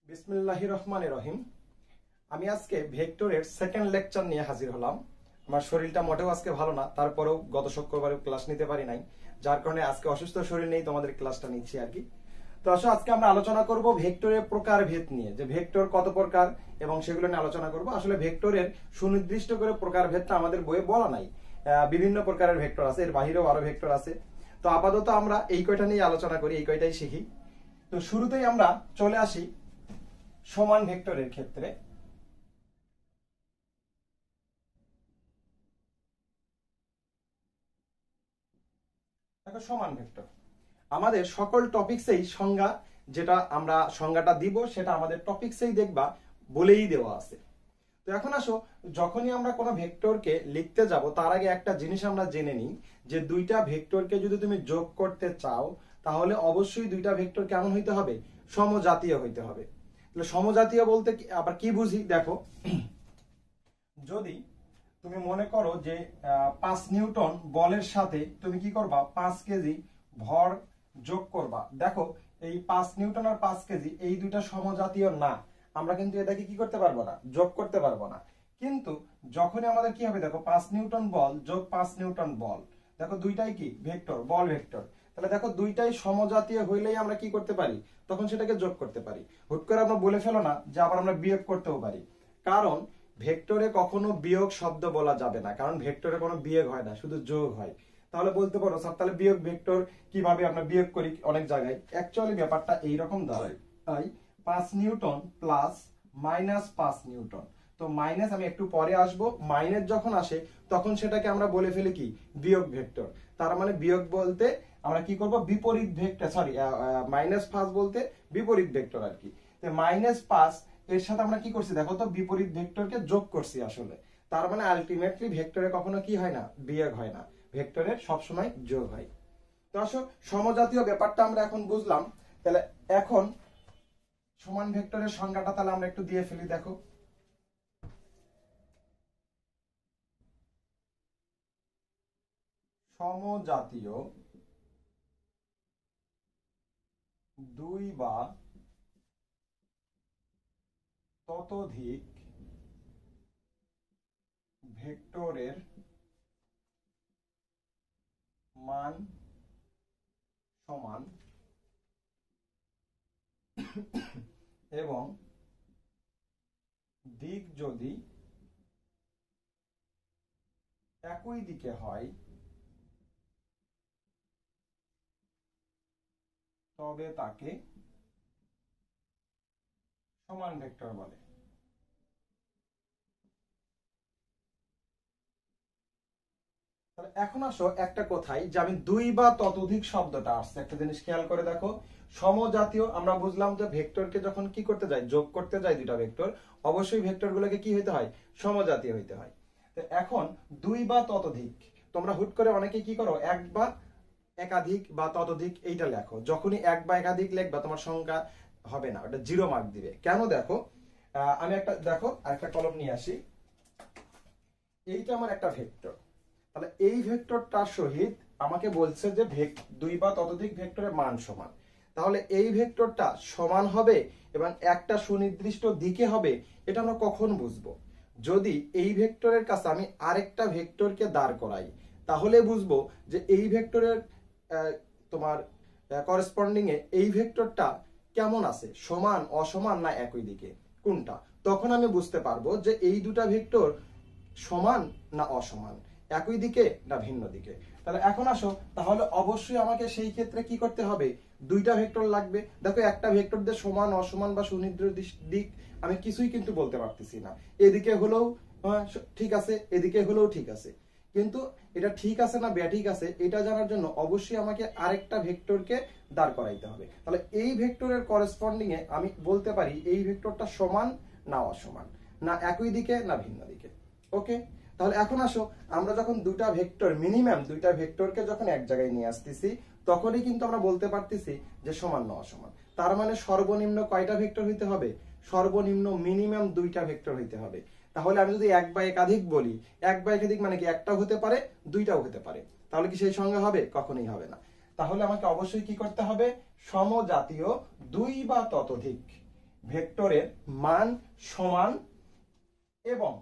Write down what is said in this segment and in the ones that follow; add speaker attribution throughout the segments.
Speaker 1: বিসমিল্লাহির রহমানির রহিম। আমি আজকে ভেক্টরের সেকেন্ড লেকচার নিয়ে হাজির হলাম। আমার শরীরটা মোটেও আজকে ভালো না, তারপরেও গত শুক্রবারে ক্লাস নিতে পারি নাই, যার কারণে আজকে অসুস্থ শরীর নেই, তোমাদের ক্লাসটা নিচ্ছি আর কি। তো আসলে আজকে আমরা আলোচনা করব ভেক্টরের প্রকারভেদ নিয়ে, যে ভেক্টর কত প্রকার এবং সেগুলো নিয়ে আলোচনা করব। আসলে ভেক্টরের সুনির্দিষ্ট করে প্রকারভেদটা আমাদের বইয়ে বলা নাই, বিভিন্ন প্রকারের ভেক্টর আছে, এর বাহিরেও আরো ভেক্টর আছে। তো আপাতত আমরা এই কয়টা নিয়ে আলোচনা করি, এই কয়টাই শিখি। তো শুরুতেই আমরা চলে আসি সমান ভেক্টরের ক্ষেত্রে। দেখো, সমান ভেক্টর আমাদের সকল টপিকসেই সংজ্ঞা, যেটা আমরা সংজ্ঞাটা দিব সেটা আমাদের টপিকসেই দেখবা বলেই দেওয়া আছে। তো এখন আসো, যখনই আমরা কোনো ভেক্টরকে লিখতে যাব তার আগে একটা জিনিস আমরা জেনে নিই, যে দুইটা ভেক্টরকে যদি তুমি যোগ করতে চাও তাহলে অবশ্যই দুইটা ভেক্টর কেমন হইতে হবে? সমজাতীয় হইতে হবে। তাহলে সমজাতীয় বলতে আবার কি বুঝি? দেখো, যদি তুমি মনে করো যে 5 নিউটন বলের সাথে তুমি কি করবা? 5 কেজি ভর যোগ করবা। দেখো, এই 5 নিউটন আর 5 কেজি এই দুইটা সমজাতীয় না, আমরা কিন্তু এটাকে কি করতে পারবো না? যোগ করতে পারবো না। কিন্তু যখনই আমাদের কি হবে? দেখো, 5 নিউটন বল যোগ 5 নিউটন বল, দেখো দুইটাই কি ভেক্টর, বল ভেক্টর। তাহলে দেখো, দুইটাই সমজাতীয় হইলেই আমরা কি করতে পারি? তখন সেটাকে যোগ করতে পারি। হুট করে আমরা বলে ফেলো না যে আবার আমরা বিয়োগ করতেও পারি, কারণ ভেক্টরে কখনো বিয়োগ শব্দ বলা যাবে না, কারণ ভেক্টরে কোনো বিয়োগ হয় না, শুধু যোগ হয়। তাহলে বলতে পারো স্যার, তাহলে বিয়োগ ভেক্টর কিভাবে আমরা বিয়োগ করি অনেক জায়গায়? অ্যাকচুয়ালি ব্যাপারটা এইরকম দাঁড়ায়, 5 নিউটন প্লাস মাইনাস 5 নিউটন। তো মাইনাস আমি একটু পরে আসবো, মাইনাস যখন আসে তখন সেটাকে আমরা বলে ফেলি কি? বিয়োগ ভেক্টর। তার মানে বিয়োগ বলতে আমরা কি করব? বিপরীত ভেক্টর, সরি, -5 বলতে বিপরীত ভেক্টর আর কি। -5 এর সাথে আমরা কি করছি? দেখো তো, বিপরীত ভেক্টরকে যোগ করছি আসলে। তার মানে আলটিমেটলি ভেক্টরে কখনো কি হয় না? বিয়োগ হয় না, ভেক্টরের সবসময় যোগ হয়। তো আসো, সমজাতীয় ব্যাপারটা আমরা এখন বুঝলাম। তাহলে এখন সমান ভেক্টরের সংজ্ঞাটা তাহলে আমরা একটু দিয়ে ফেলি। দেখো, সমজাতীয় দুই বা ততোধিক ভেক্টরের মান সমান এবং দিক যদি একই দিকে হয় তবে তাকে সমান ভেক্টর বলে। তাহলে এখন আসো একটা কথাই, যে আমি দুই বা ততোধিক শব্দটা আসছে, একটা জিনিস খেয়াল করে দেখো। সমজাতীয় আমরা বুঝলাম যে ভেক্টরকে যখন কি করতে যাই? যোগ করতে যাই দুইটা ভেক্টর, অবশ্যই ভেক্টর গুলোকে কি হইতে হয়? সমজাতীয় হইতে হয়। তো এখন দুই বা ততোধিক, তোমরা হুট করে অনেকে কি করো? এক বা একাধিক বা ততোধিক এইটা লেখো। যখনই এক বা একাধিক লিখবা তোমার সংখ্যা হবে না, ওটা 0 মার্ক দিবে। কেন? দেখো, আমি একটা, দেখো আরেকটা কলম নিয়ে আসি। এইটা আমার একটা ভেক্টর, তাহলে এই ভেক্টরটার সহিত আমাকে বলছে যে দুই বা ততোধিক ভেক্টরের মান সমান। তাহলে এই ভেক্টরটা সমান হবে এবং একটা সুনির্দিষ্ট দিকে হবে, এটা আমরা কখন বুঝবো? যদি এই ভেক্টরের কাছে আমি আরেকটা ভেক্টরকে দাঁড় করাই, তাহলে বুঝবো যে এই ভেক্টরের তোমার করেসপন্ডিং এ এই ভেক্টরটা কেমন আছে, সমান, অসমান না একই দিকে, কোনটা। তখন আমি বুঝতে পারবো যে এই দুটা ভেক্টর সমান না অসমান, একই দিকে না ভিন্ন দিকে। তাহলে এখন আসো, তাহলে অবশ্যই আমাকে সেই ক্ষেত্রে কি করতে হবে? দুইটা ভেক্টর লাগবে। দেখো, একটা ভেক্টর দিয়ে সমান, অসমান বা সুনির্দিষ্ট দিক আমি কিছুই কিন্তু বলতে পারতেছি না। এদিকে হলেও ঠিক আছে, এদিকে হলেও ঠিক আছে, কিন্তু এটা ঠিক আছে না ব্যাঠিক আছে এটা জানার জন্য অবশ্যই আমাকে আরেকটা ভেক্টরকে দাঁড় করাইতে হবে। তাহলে এই ভেক্টরের করেসপন্ডিং এ আমি বলতে পারি এই ভেক্টরটা সমান না অসমান, না একই দিকে না ভিন্ন দিকে। ওকে, তাহলে এখন আসো, আমরা যখন দুটা ভেক্টর, মিনিমাম দুইটা ভেক্টরকে যখন এক জায়গায় নিয়ে আসতেছি, তখনই কিন্তু আমরা বলতে পারতেছি যে সমান না অসমান। তার মানে সর্বনিম্ন কয়টা ভেক্টর হইতে হবে? সর্বনিম্ন মিনিমাম দুইটা ভেক্টর হইতে হবে। তাহলে আমি যদি এক বা একাধিক বলি, এক বা একাধিক মানে কি? একটাও হতে পারে, দুইটাও হতে পারে। তাহলে কি সেই সংজ্ঞা হবে? কখনোই হবে না। তাহলে আমাকে অবশ্যই কি করতে হবে? সমজাতীয় দুই বা ততোধিক ভেক্টরের মান সমান এবং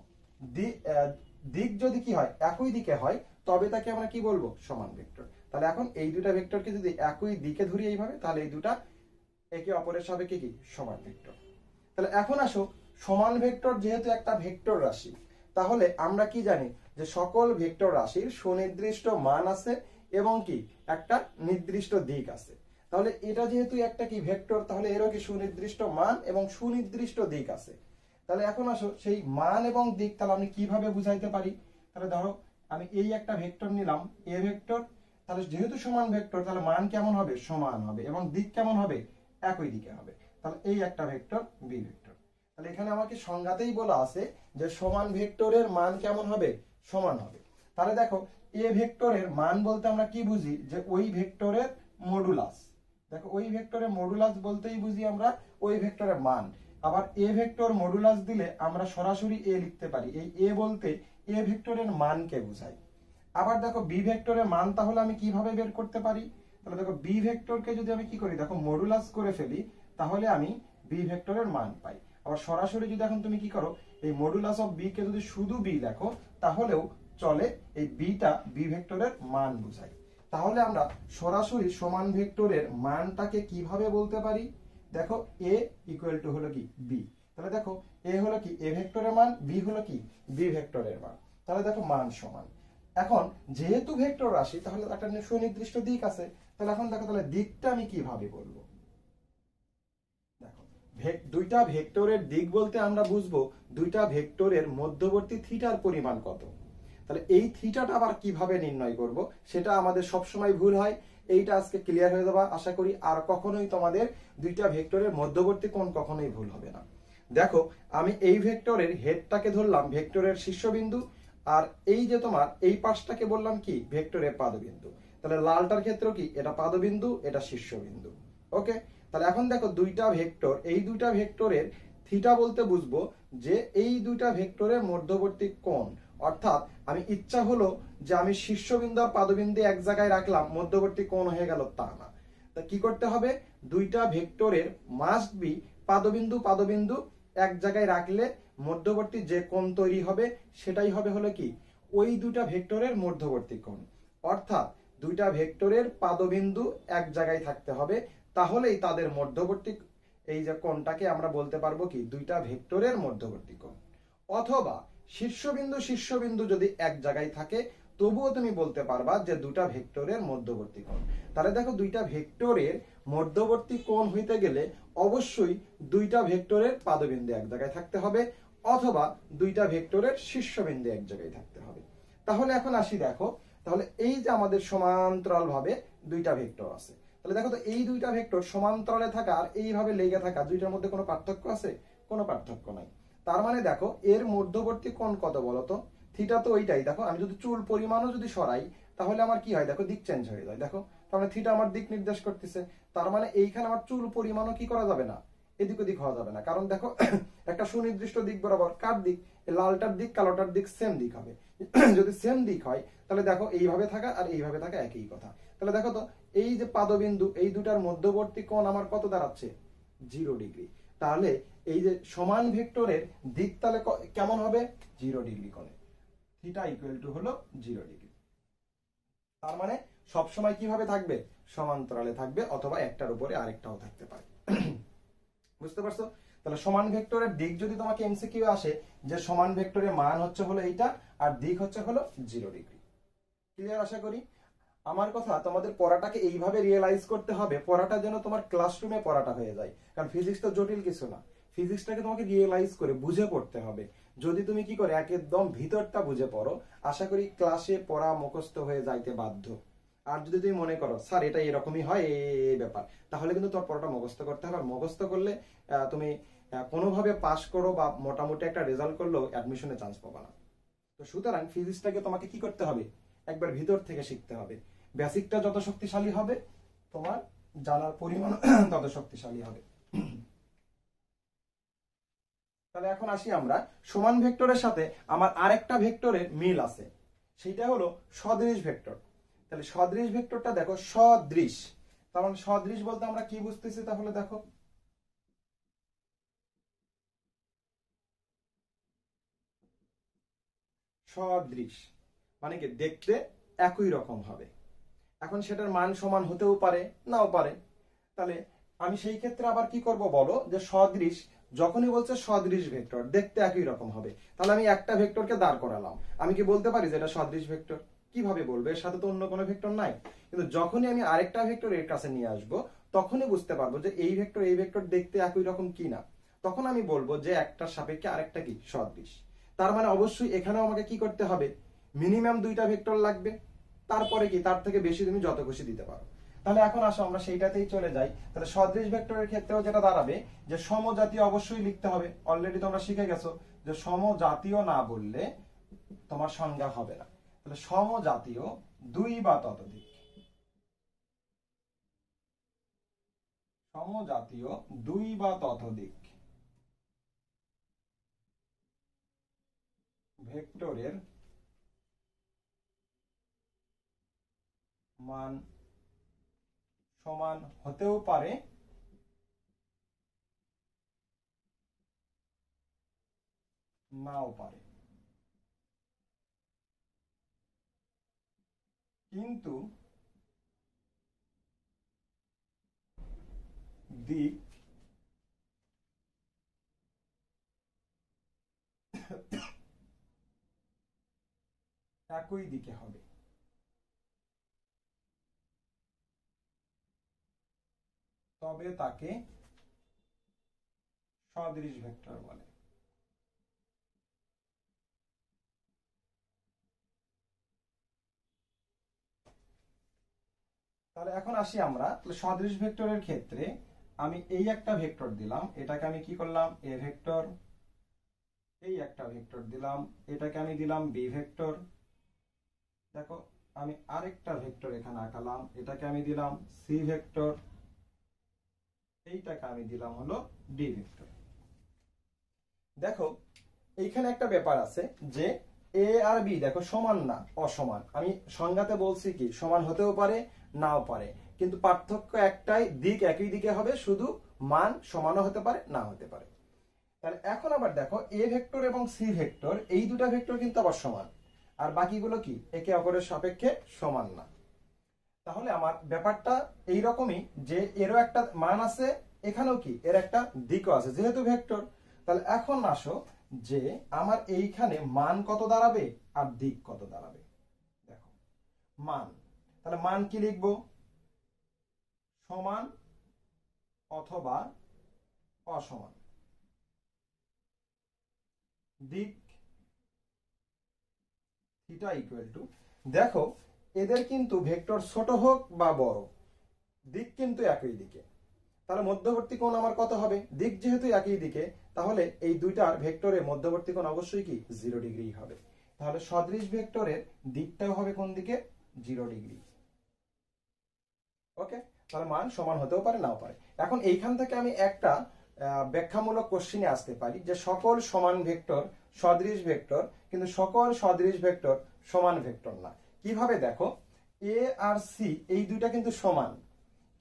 Speaker 1: দিক যদি কি হয় একই দিকে হয় তবে তাকে আমরা কি বলবো সমান ভেক্টর। তাহলে এখন এই দুটা ভেক্টরকে যদি একই দিকে ধরি এইভাবে তাহলে এই দুটা একে অপরের সাপেক্ষে কি সমান ভেক্টর। তাহলে এখন আসো সমান ভেক্টর যেহেতু একটা ভেক্টর রাশি তাহলে আমরা কি জানি যে সকল ভেক্টর রাশির সুনির্দিষ্ট মান আছে এবং কি একটা নির্দিষ্ট দিক আছে। তাহলে এটা যেহেতু একটা কি ভেক্টর তাহলে এরও কি সুনির্দিষ্ট মান এবং সুনির্দিষ্ট দিক আছে। তাহলে এখন আসো সেই মান এবং দিক তাহলে আমি কিভাবে বুঝাইতে পারি। তাহলে ধরো আমি এই একটা ভেক্টর নিলাম এ ভেক্টর, তাহলে যেহেতু সমান ভেক্টর তাহলে মান কেমন হবে সমান হবে এবং দিক কেমন হবে একই দিকে হবে। তাহলে এই একটা ভেক্টর বি ভেক্টর। তাহলে এখানে আমাকে সংজ্ঞাতেই বলা আছে যে সমান ভেক্টরের মান কেমন হবে সমান হবে। তাহলে দেখো এ ভেক্টরের মান বলতে আমরা কি বুঝি যে ওই ভেক্টরের মডুলাস। দেখো ওই ভেক্টরের মডুলাস বলতেই বুঝি আমরা ওই ভেক্টরের মান। আবার এ ভেক্টর মডুলাস দিলে আমরা সরাসরি এ লিখতে পারি, এই এ বলতে এ ভেক্টরের মানকে বোঝায়। আবার দেখো বি ভেক্টরের মান তাহলে আমি কিভাবে বের করতে পারি। তাহলে দেখো বি ভেক্টরকে যদি আমি কি করি দেখো মডুলাস করে ফেলি তাহলে আমি বি ভেক্টরের মান পাই। আবার সরাসরি যদি এখন তুমি কি করো এই মডুলাস অফ বি কে যদি শুধু বি লেখো তাহলেও চলে, এই বিটা বি ভেক্টরের মান বোঝায়। তাহলে আমরা সরাসরি সমান ভেক্টরের মানটাকে কিভাবে বলতে পারি। দেখো এ ইকুয়াল টু হলো কি বি। তাহলে দেখো এ হলো কি এ ভেক্টরের মান, বি হলো কি বি ভেক্টরের মান। তাহলে দেখো মান সমান। এখন যেহেতু ভেক্টর রাশি তাহলে একটা সুনির্দিষ্ট দিক আছে। তাহলে এখন দেখো তাহলে দিকটা আমি কিভাবে বলবো। দেখো দুইটা ভেক্টরের দিক বলতে আমরা বুঝবো দুইটা ভেক্টরের মধ্যবর্তী থিটার পরিমাণ কত। তাহলে এই থিটাটা আবার কিভাবে নির্ণয় করব সেটা আমাদের সবসময় ভুল হয়। এইটা আজকে ক্লিয়ার হয়ে যাবে আশা করি। আর কখনোই তোমাদের দুইটা ভেক্টরের মধ্যবর্তী কোণ কখনোই ভুল হবে না। দেখো আমি এই ভেক্টরের হেডটাকে ধরলাম ভেক্টরের শীর্ষবিন্দু, আর এই যে তোমার এই পাশটাকে বললাম কি ভেক্টরের পাদবিন্দু। তাহলে লালটার ক্ষেত্রেও কি এটা পাদবিন্দু এটা শীর্ষবিন্দু। ওকে, তাহলে এখন দেখো দুইটা ভেক্টর, এই দুইটা ভেক্টরের থিটা বলতে বুঝবো যে এই দুইটা ভেক্টরের মধ্যবর্তী কোণ। অর্থাৎ আমি ইচ্ছা হলো যে আমি শীর্ষবিন্দু আর পাদবিন্দু এক জায়গায় রাখলাম মধ্যবর্তী কোণ হয়ে গেল তা না। তা কি করতে হবে দুইটা ভেক্টরের মাস্ট বি পাদবিন্দু পাদবিন্দু এক জায়গায় রাখলে মধ্যবর্তী যে কোণ তৈরি হবে সেটাই হবে হলো কি ওই দুইটা ভেক্টরের মধ্যবর্তী কোণ। অর্থাৎ দুইটা ভেক্টরের পাদবিন্দু এক জায়গায় থাকতে হবে তাহলেই তাদের মধ্যবর্তী এই যে কোণটাকে আমরা বলতে পারবো কি দুইটা ভেক্টরের মধ্যবর্তী কোণ। অথবা শীর্ষবিন্দু শীর্ষবিন্দু যদি এক জায়গায় থাকে তবুও তুমি বলতে পারবা যে দুটা ভেক্টরের মধ্যবর্তী কোণ। তাহলে দেখো দুইটা ভেক্টরের মধ্যবর্তী কোণ হইতে গেলে অবশ্যই দুইটা ভেক্টরের পাদবিন্দু এক জায়গায় থাকতে হবে অথবা দুইটা ভেক্টরের শীর্ষবিন্দু এক জায়গায় থাকতে হবে। তাহলে এখন আসি দেখো তাহলে এই যে আমাদের সমান্তরাল ভাবে দুইটা ভেক্টর আছে। তাহলে দেখো তো এই দুইটা ভেক্টর সমান্তরালে থাকা আর এইভাবে লেগে থাকা দুইটার মধ্যে কোনো পার্থক্য আছে? কোনো পার্থক্য নাই। তার মানে দেখো এর মধ্যবর্তী কোণ কত বলতো থিটা তো ওইটাই। দেখো আমি যদি চুল পরিমাণও যদি সরাই তাহলে আমার কি হয় দেখো দিক চেঞ্জ হয়ে যায়। দেখো তাহলে থিটা আমার দিক নির্দেশ করতেছে, তার মানে এইখানে আমার চুল পরিমাণও কি করা যাবে না এদিক ওদিক হওয়া যাবে না। কারণ দেখো একটা সুনির্দিষ্ট দিক বরাবর কার দিক লালটার দিক কালোটার দিক সেম দিক হবে। যদি সেম দিক হয় তাহলে দেখো এইভাবে থাকা আর এইভাবে থাকা একই কথা। তাহলে দেখো তো এই যে পাদবিন্দু এই দুটার মধ্যবর্তী কোণ আমার কত দাঁড়াচ্ছে 0 ডিগ্রি। তাহলে এই যে সমান ভেক্টরের দিক তাহলে কেমন হবে 0 ডিগ্রি কোণে। থিটা ইকুয়াল টু হলো 0 ডিগ্রি। তার মানে সব সময় কিভাবে থাকবে সমান্তরালে থাকবে অথবা একটার উপরে আরেকটাও থাকতে পারে। বুঝতে পারছো? তাহলে সমান ভেক্টরের দিক যদি তোমাকে এমসিকিউ আসে যে সমান ভেক্টরের মান হচ্ছে হলো এইটা আর দিক হচ্ছে হলো 0 ডিগ্রি। ক্লিয়ার আশা করি। আমার কথা তোমাদের পড়াটাকে এইভাবে রিয়েলাইজ করতে হবে পড়াটা যেন তোমার ক্লাসরুমে পড়াটা হয়ে যায়। কারণ ফিজিক্স তো জটিল কিছু না, ফিজিক্সটাকে তোমাকে রিয়েলাইজ করে বুঝে পড়তে হবে। যদি তুমি কি করে একদম ভিতরটা বুঝে পড়ো আশা করি ক্লাসে পড়া মুখস্থ হয়ে যাইতে বাধ্য। আর যদি তুমি মনে করো স্যার এটা এরকমই হয় এই ব্যাপার তাহলে কিন্তু তোমার পড়াটা মুখস্থ করতে হবে। আর মুখস্থ করলে তুমি কোনোভাবে পাস করো বা মোটামুটি একটা রেজাল্ট করলেও অ্যাডমিশনে চান্স পাবা না। তো সুতরাং ফিজিক্সটাকে তোমাকে কি করতে হবে একবার ভিতর থেকে শিখতে হবে। বেসিকটা যত শক্তিশালী হবে তোমার জানার পরিমাণ তত শক্তিশালী হবে। তাহলে এখন আসি আমরা সমান ভেক্টরের সাথে আমার আরেকটা ভেক্টরের মিল আছে, সেটা হলো সদৃশ ভেক্টর। তাহলে সদৃশ ভেক্টরটা দেখো সদৃশ, তার মানে সদৃশ বলতে আমরা কি বুঝতেছি তাহলে দেখো সদৃশ মানে কি দেখতে একই রকম হবে। এখন সেটার মান সমান হতেও পারে নাও পারে। তাহলে আমি সেই ক্ষেত্রে আবার কি করব বলো, যে সদৃশ যখনই বলছে সদৃশ ভেক্টর দেখতে একই রকম হবে, তাহলে আমি একটা ভেক্টরকে দাঁড় করালাম, আমি কি বলতে পারি যে এটা সদৃশ ভেক্টর? কিভাবে বলবো, এর সাথে তো অন্য কোনো ভেক্টর নাই। কিন্তু যখনই আমি আরেকটা ভেক্টর এর কাছে নিয়ে আসব, তখনই বুঝতে পারবো যে এই ভেক্টর দেখতে একই রকম কিনা। তখন আমি বলবো যে একটার সাপেক্ষে আরেকটা কি সদৃশ। তার মানে অবশ্যই এখানেও আমাকে কি করতে হবে, মিনিমাম দুইটা ভেক্টর লাগবে, তারপরে কি তার থেকে বেশি তুমি যত খুশি দিতে পারো। তাহলে এখন আসো আমরা সেইটাতেই চলে যাই। তাহলে সদৃশ ভেক্টরের ক্ষেত্রেও যেটা দাঁড়াবে যে সমজাতীয় অবশ্যই লিখতে হবে। অলরেডি তোমরা শিখে গেছো যে সমজাতীয় না বললে তোমার সংজ্ঞা হবে না। তাহলে সমজাতীয় দুই বা ততোধিক, সমজাতীয় দুই বা ততোধিক ভেক্টরের মান সমান হতেও পারে নাও পারে, কিন্তু দিক একই দিকে হবে। তবে তাকে সদৃশ ভেক্টর বলে। তাহলে এখন আসি আমরা সদৃশ ভেক্টরের ক্ষেত্রে। আমি এই একটা ভেক্টর দিলাম, এটাকে আমি কি করলাম এ ভেক্টর, এই একটা ভেক্টর দিলাম, এটাকে আমি দিলাম বি ভেক্টর। দেখো আমি আরেকটা ভেক্টর এখানে আঁকালাম, এটাকে আমি দিলাম সি ভেক্টর, এইটাকে আমি দিলাম হলো ডি ভেক্টর। দেখো এইখানে একটা ব্যাপার আছে যে এ আর বি দেখো সমান না অসমান। আমি সংজ্ঞাতে বলছি কি সমান হতেও পারে নাও পারে, কিন্তু পার্থক্য একটাই, দিক একই দিকে হবে, শুধু মান সমানও হতে পারে না হতে পারে। তাহলে এখন আবার দেখো এ ভেক্টর এবং সি ভেক্টর এই দুটা ভেক্টর কিন্তু আবার সমান, আর বাকিগুলো কি একে অপরের সাপেক্ষে সমান না। তাহলে আমার ব্যাপারটা এইরকমই যে এরও একটা মান আছে, এখানেও কি এর একটা দিকও আছে যেহেতু ভেক্টর। তাহলে এখন আসো যে আমার এইখানে মান কত দাঁড়াবে আর দিক কত দাঁড়াবে। দেখো মান, তাহলে মান কি লিখবো, সমান অথবা অসমান। দিক থিটা ইকুয়াল টু, দেখো এদের কিন্তু ভেক্টর ছোট হোক বা বড়, দিক কিন্তু একই দিকে। তাহলে মধ্যবর্তী কোণ আমার কত হবে, দিক যেহেতু একই দিকে, তাহলে এই দুইটার ভেক্টরের মধ্যবর্তী কোণ অবশ্যই কি 0 ডিগ্রি হবে। তাহলে সদৃশ ভেক্টরের দিকটাও হবে কোন দিকে, 0 ডিগ্রি। ওকে, তাহলে মান সমান হতেও পারে নাও পারে। এখন এইখান থেকে আমি একটা ব্যাখ্যামূলক কোশ্চেনে আসতে পারি যে সকল সমান ভেক্টর সদৃশ ভেক্টর, কিন্তু সকল সদৃশ ভেক্টর সমান ভেক্টর না। কিভাবে, দেখো এ আর সি এই দুইটা কিন্তু সমান,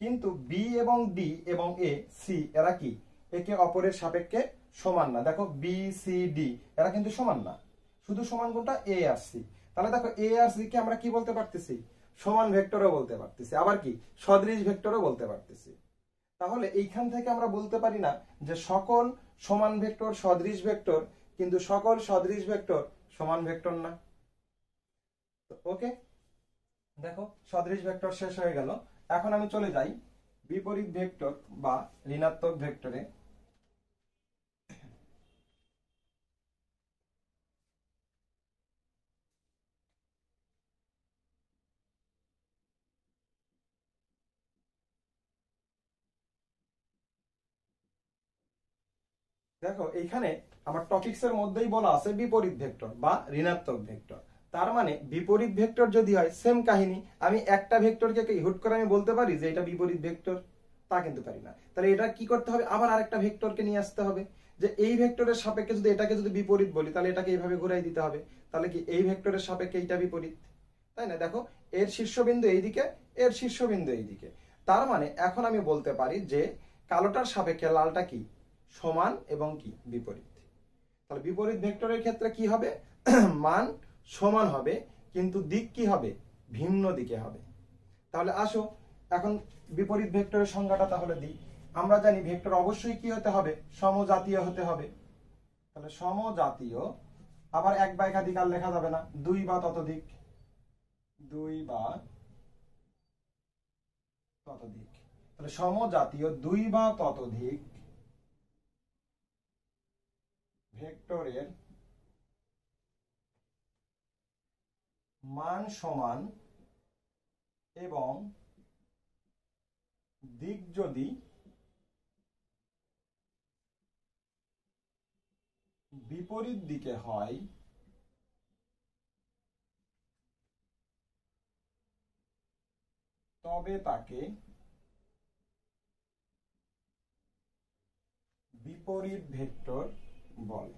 Speaker 1: কিন্তু বি এবং ডি এবং এ সি এরা কি একে অপরের সাপেক্ষে সমান না। দেখো বি সি ডি এরা কিন্তু সমান না, শুধু সমান কোনটা এ আর সি। তাহলে দেখো এ আর সি কে আমরা কি বলতে পারতেছি, সমান ভেক্টরও বলতে পারতেছি, আবার কি সদৃশ ভেক্টরও বলতে পারতেছি। তাহলে এইখান থেকে আমরা বলতে পারি না যে সকল সমান ভেক্টর সদৃশ ভেক্টর, কিন্তু সকল সদৃশ ভেক্টর সমান ভেক্টর না। ওকে, দেখো সদৃশ ভেক্টর শেষ হয়ে গেল। এখন আমি চলে যাই বিপরীত ভেক্টর বা ঋণাত্মক ভেক্টরে। দেখো এইখানে আমার টপিকস এর মধ্যেই বলা আছে বিপরীত ভেক্টর বা ঋণাত্মক ভেক্টর। তার মানে বিপরীত ভেক্টর যদি হয় সেম কাহিনী, আমি একটা ভেক্টরকে হুট করে আমি বলতে পারি যে এটা বিপরীত ভেক্টর, তা কিন্তু পারি না। তাহলে এটা কি করতে হবে, আবার আরেকটা ভেক্টরকে নিয়ে আসতে হবে, যে এই ভেক্টরের সাপেক্ষে যদি এটাকে যদি বিপরীত বলি তাহলে এটাকে এইভাবে ঘুরাই দিতে হবে, তাহলে কি এই ভেক্টরের সাপেক্ষে এইটা বিপরীত, তাই না। দেখো এর শীর্ষবিন্দু এইদিকে, এর শীর্ষবিন্দু এইদিকে। তার মানে এখন আমি বলতে পারি যে কালোটার সাপেক্ষে লালটা কি সমান এবং কি বিপরীত। তাহলে বিপরীত ভেক্টরের ক্ষেত্রে কি হবে, মান সমান হবে, কিন্তু দিক কি হবে, ভিন্ন দিকে হবে। তাহলে আসো এখন বিপরীত ভেক্টরের সংজ্ঞাটা তাহলে দিই। আমরা জানি ভেক্টর অবশ্যই কি হতে হবে, সমজাতীয় হতে হবে। তাহলে সমজাতীয়, আবার এক বা একাধিক আর লেখা যাবে না, দুই বা ততোধিক, দুই বা ততোধিক। তাহলে সমজাতীয় দুই বা ততোধিক ভেক্টরের মান সমান এবং দিক যদি বিপরীত দিকে হয় তবে তাকে বিপরীত ভেক্টর বলে।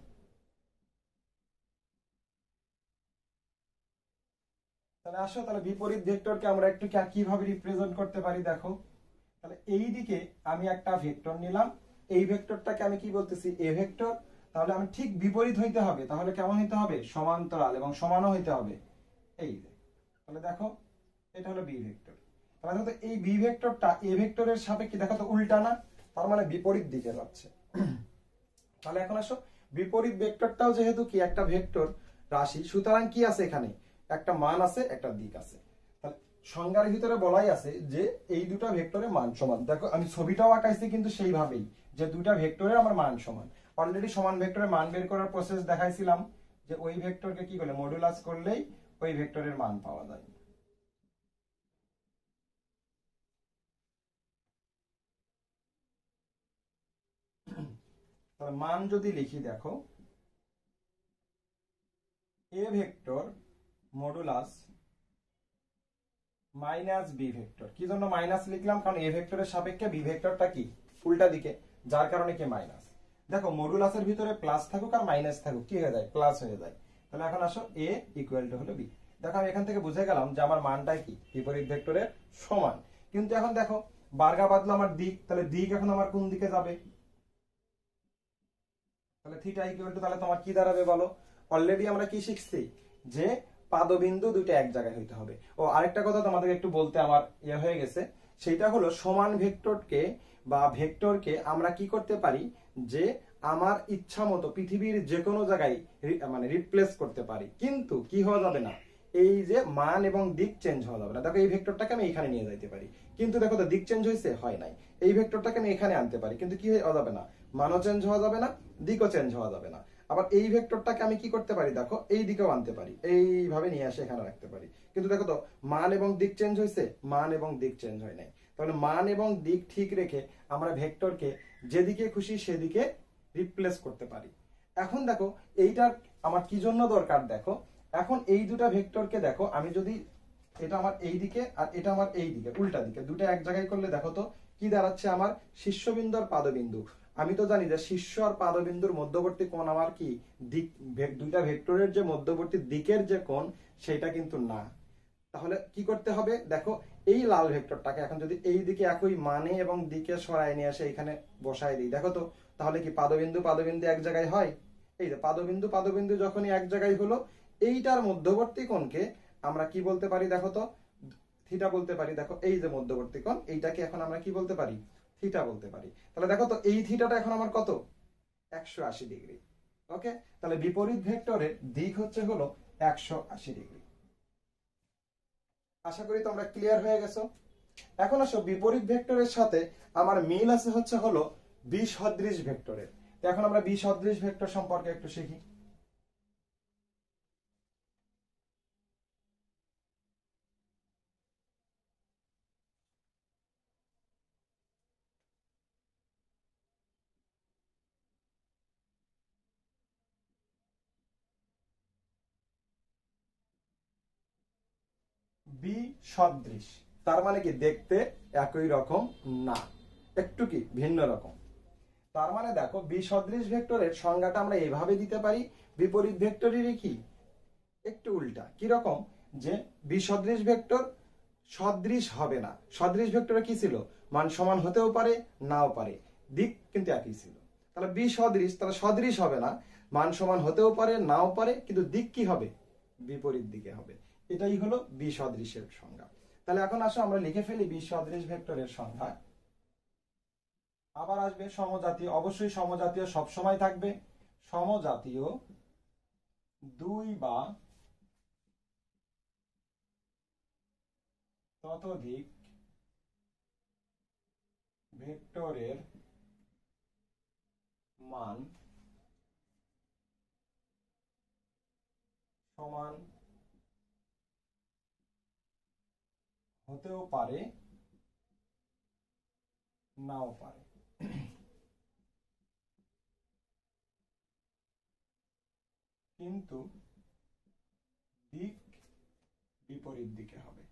Speaker 1: তাহলে আসো, তাহলে বিপরীত ভেক্টরকে আমরা একটু কিভাবে রিপ্রেজেন্ট করতে পারি দেখো। তাহলে এই দিকে আমি একটা ভেক্টর নিলাম, এই ভেক্টরটাকে আমি কি বলতেছি, এ ভেক্টর। তাহলে আমি ঠিক বিপরীত হইতে হবে, তাহলে কেমন হইতে হবে, সমান্তরাল এবং সমানও হইতে হবে। এই যে তাহলে দেখো এটা হলো বি ভেক্টর। তাহলে দেখো এই বি ভেক্টরটা এ ভেক্টরের সাপেক্ষে দেখো তো উল্টা না, তার মানে বিপরীত দিকে যাচ্ছে। তাহলে এখন আসো, বিপরীত ভেক্টরটাও যেহেতু কি একটা ভেক্টর রাশি, সুতরাং কি আছে এখানে, একটা মান আছে, একটা দিক আছে। তাহলে সংজ্ঞার ভিতরে বলাই আছে যে এই দুটা ভেক্টরের মান সমান। দেখো আমি ছবিটাও আঁকাইছি কিন্তু সেইভাবেই, যে দুটা ভেক্টরের আমার মান সমান। অলরেডি সমান ভেক্টরের মান বের করার প্রসেস দেখাইছিলাম, যে ওই ভেক্টরকে কি করলে মডুলাস করলেই ওই ভেক্টরের মান পাওয়া যায়। তাহলে মান যদি লিখি দেখো, A vector modulus minus B vector. কি জন্য মাইনাস লিখলাম, কারণ এ ভেক্টরের সাপেক্ষে বি ভেক্টরটা কি উল্টা দিকে, যার কারণে কি মাইনাস। দেখো মডুলাসের ভিতরে প্লাস থাকুক আর মাইনাস থাকুক কি হয়ে যায়, প্লাস হয়ে যায়। তাহলে এখন আসো এ ইকুয়াল টু হলো বি। দেখো আমি এখান থেকে বুঝে গেলাম যে আমার মানটা কি বিপরীত ভেক্টরের সমান। কিন্তু এখন দেখো বার্গা বাদলো আমার দিক, তাহলে দিক এখন আমার কোন দিকে যাবে, তাহলে থিটা ইকুয়াল টু, তাহলে তোমার কি দাঁড়াবে বলো। অলরেডি আমরা কি শিখছি, যে পাদবিন্দু দুটো এক জায়গায় হইতে হবে। ও আরেকটা কথা তোমাদের একটু বলতে আমার ইয়ে হয়ে গেছে, সেটা হলো সমান ভেক্টরকে বা ভেক্টরকে আমরা কি করতে পারি, যে আমার ইচ্ছা মতো পৃথিবীর যে কোনো জায়গায় মানে রিপ্লেস করতে পারি, কিন্তু কি হওয়া যাবে না, এই যে মান এবং দিক চেঞ্জ হওয়া যাবে না। দেখো এই ভেক্টরটাকে আমি এখানে নিয়ে যাইতে পারি, কিন্তু দেখো তো দিক চেঞ্জ হয়েছে, হয় নাই। এই ভেক্টরটাকে আমি এখানে আনতে পারি, কিন্তু কি হওয়া যাবে না, মানও চেঞ্জ হওয়া যাবে না, দিকও চেঞ্জ হওয়া যাবে না। আবার এই ভেক্টরটাকে আমি কি করতে পারি, দেখো এই দিকেও আনতে পারি, এইভাবে নিয়ে আসে এখানে রাখতে পারি, কিন্তু দেখো তো মান এবং দিক চেঞ্জ হয়েছে, মান এবং দিক চেঞ্জ হয় নাই। তাহলে মান এবং দিক ঠিক রেখে আমরা ভেক্টরকে যেদিকে খুশি সেদিকে রিপ্লেস করতে পারি। এখন দেখো এইটার আমার কি জন্য দরকার, দেখো এখন এই দুটা ভেক্টরকে দেখো, আমি যদি এটা আমার এই দিকে আর এটা আমার এই দিকে উল্টা দিকে দুটো এক জায়গায় করলে দেখো তো কি দাঁড়াচ্ছে, আমার শীর্ষবিন্দু আর পাদবিন্দু। আমি তো জানি যে শীর্ষ আর পাদবিন্দুর মধ্যবর্তী কোণ আমার কি দিক, দুইটা ভেক্টরের যে মধ্যবর্তী দিকের যে কোণ সেটা কিন্তু না। তাহলে কি করতে হবে, দেখো এই লাল ভেক্টরটাকে এখন যদি এই দিকে একই মানে এবং দিকে সরায় নিয়ে আসে এখানে বসায় দিই, দেখো তো তাহলে কি পাদবিন্দু পাদবিন্দু এক জায়গায় হয়। এই যে পাদবিন্দু পাদবিন্দু যখনই এক জায়গায় হলো, এইটার মধ্যবর্তী কোণকে আমরা কি বলতে পারি, দেখো তো থিটা বলতে পারি। দেখো এই যে মধ্যবর্তী কোণ, এইটাকে এখন আমরা কি বলতে পারি, থিটা বলতে পারি। তাহলে দেখো তো এই থিটাটা এখন আমার কত, 180 ডিগ্রি। ওকে, তাহলে বিপরীত ভেক্টরের দিক হচ্ছে হলো 180 ডিগ্রি। আশা করি তোমরা ক্লিয়ার হয়ে গেছো। এখন আসো বিপরীত ভেক্টরের সাথে আমার মিল আছে হচ্ছে হলো বিসদৃশ ভেক্টরের। এখন আমরা বিসদৃশ ভেক্টর সম্পর্কে একটু শিখি। বিসদৃশ তার মানে কি দেখতে একই রকম না, একটু কি ভিন্ন রকম। তার মানে দেখো বিসদৃশ ভেক্টরের সংজ্ঞাটা আমরা এইভাবে দিতে পারি, বিপরীত ভেক্টরেরই কি একটু উল্টা। কি রকম, যে বিসদৃশ ভেক্টর সদৃশ হবে না। সদৃশ ভেক্টরে কি ছিল, মান সমান হতেও পারে নাও পারে, দিক কিন্তু একই ছিল। তাহলে বিসদৃশ তাহলে সদৃশ হবে না, মান সমান হতেও পারে নাও পারে, কিন্তু দিক কি হবে বিপরীত দিকে হবে। এটাই হলো বি সদৃশের সংজ্ঞা। তাহলে এখন আসো আমরা লিখে ফেলি বি সদৃশ ভেক্টরের সংজ্ঞা। আবার আসবে সমজাতীয়, অবশ্যই সমজাতীয় সবসময় থাকবে। সমজাতীয় দুই বা ততোধিক ভেক্টরের মান সমান হতেও পারে নাও পারে। কিন্তু দিক বিপরীত দিকে হবে।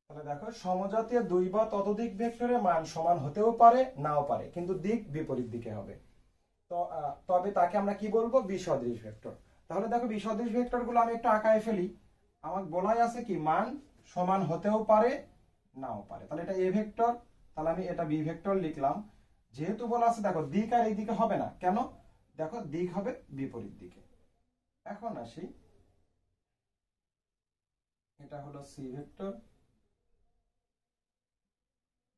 Speaker 1: তাহলে দেখো সমজাতীয় দুই বা ততোধিক ভেক্টরের মান সমান হতেও পারে নাও পারে, কিন্তু দিক বিপরীত দিকে হবে। তো তবে তাকে আমরা কি বলবো? বিসদৃশ ভেক্টর। তাহলে দেখো বিসদৃশ ভেক্টর গুলো আমি একটু আঁকায় ফেলি। আমার বলাই আছে কি মান সমান হতেও পারে নাও পারে। তাহলে এটা এ ভেক্টর, তাহলে আমি এটা বি ভেক্টর লিখলাম। যেহেতু বলা আছে দেখো দিক আর এই দিকে হবে না, কেন? দেখো দিক হবে বিপরীত দিকে। এখন আসি, এটা হলো সি ভেক্টর,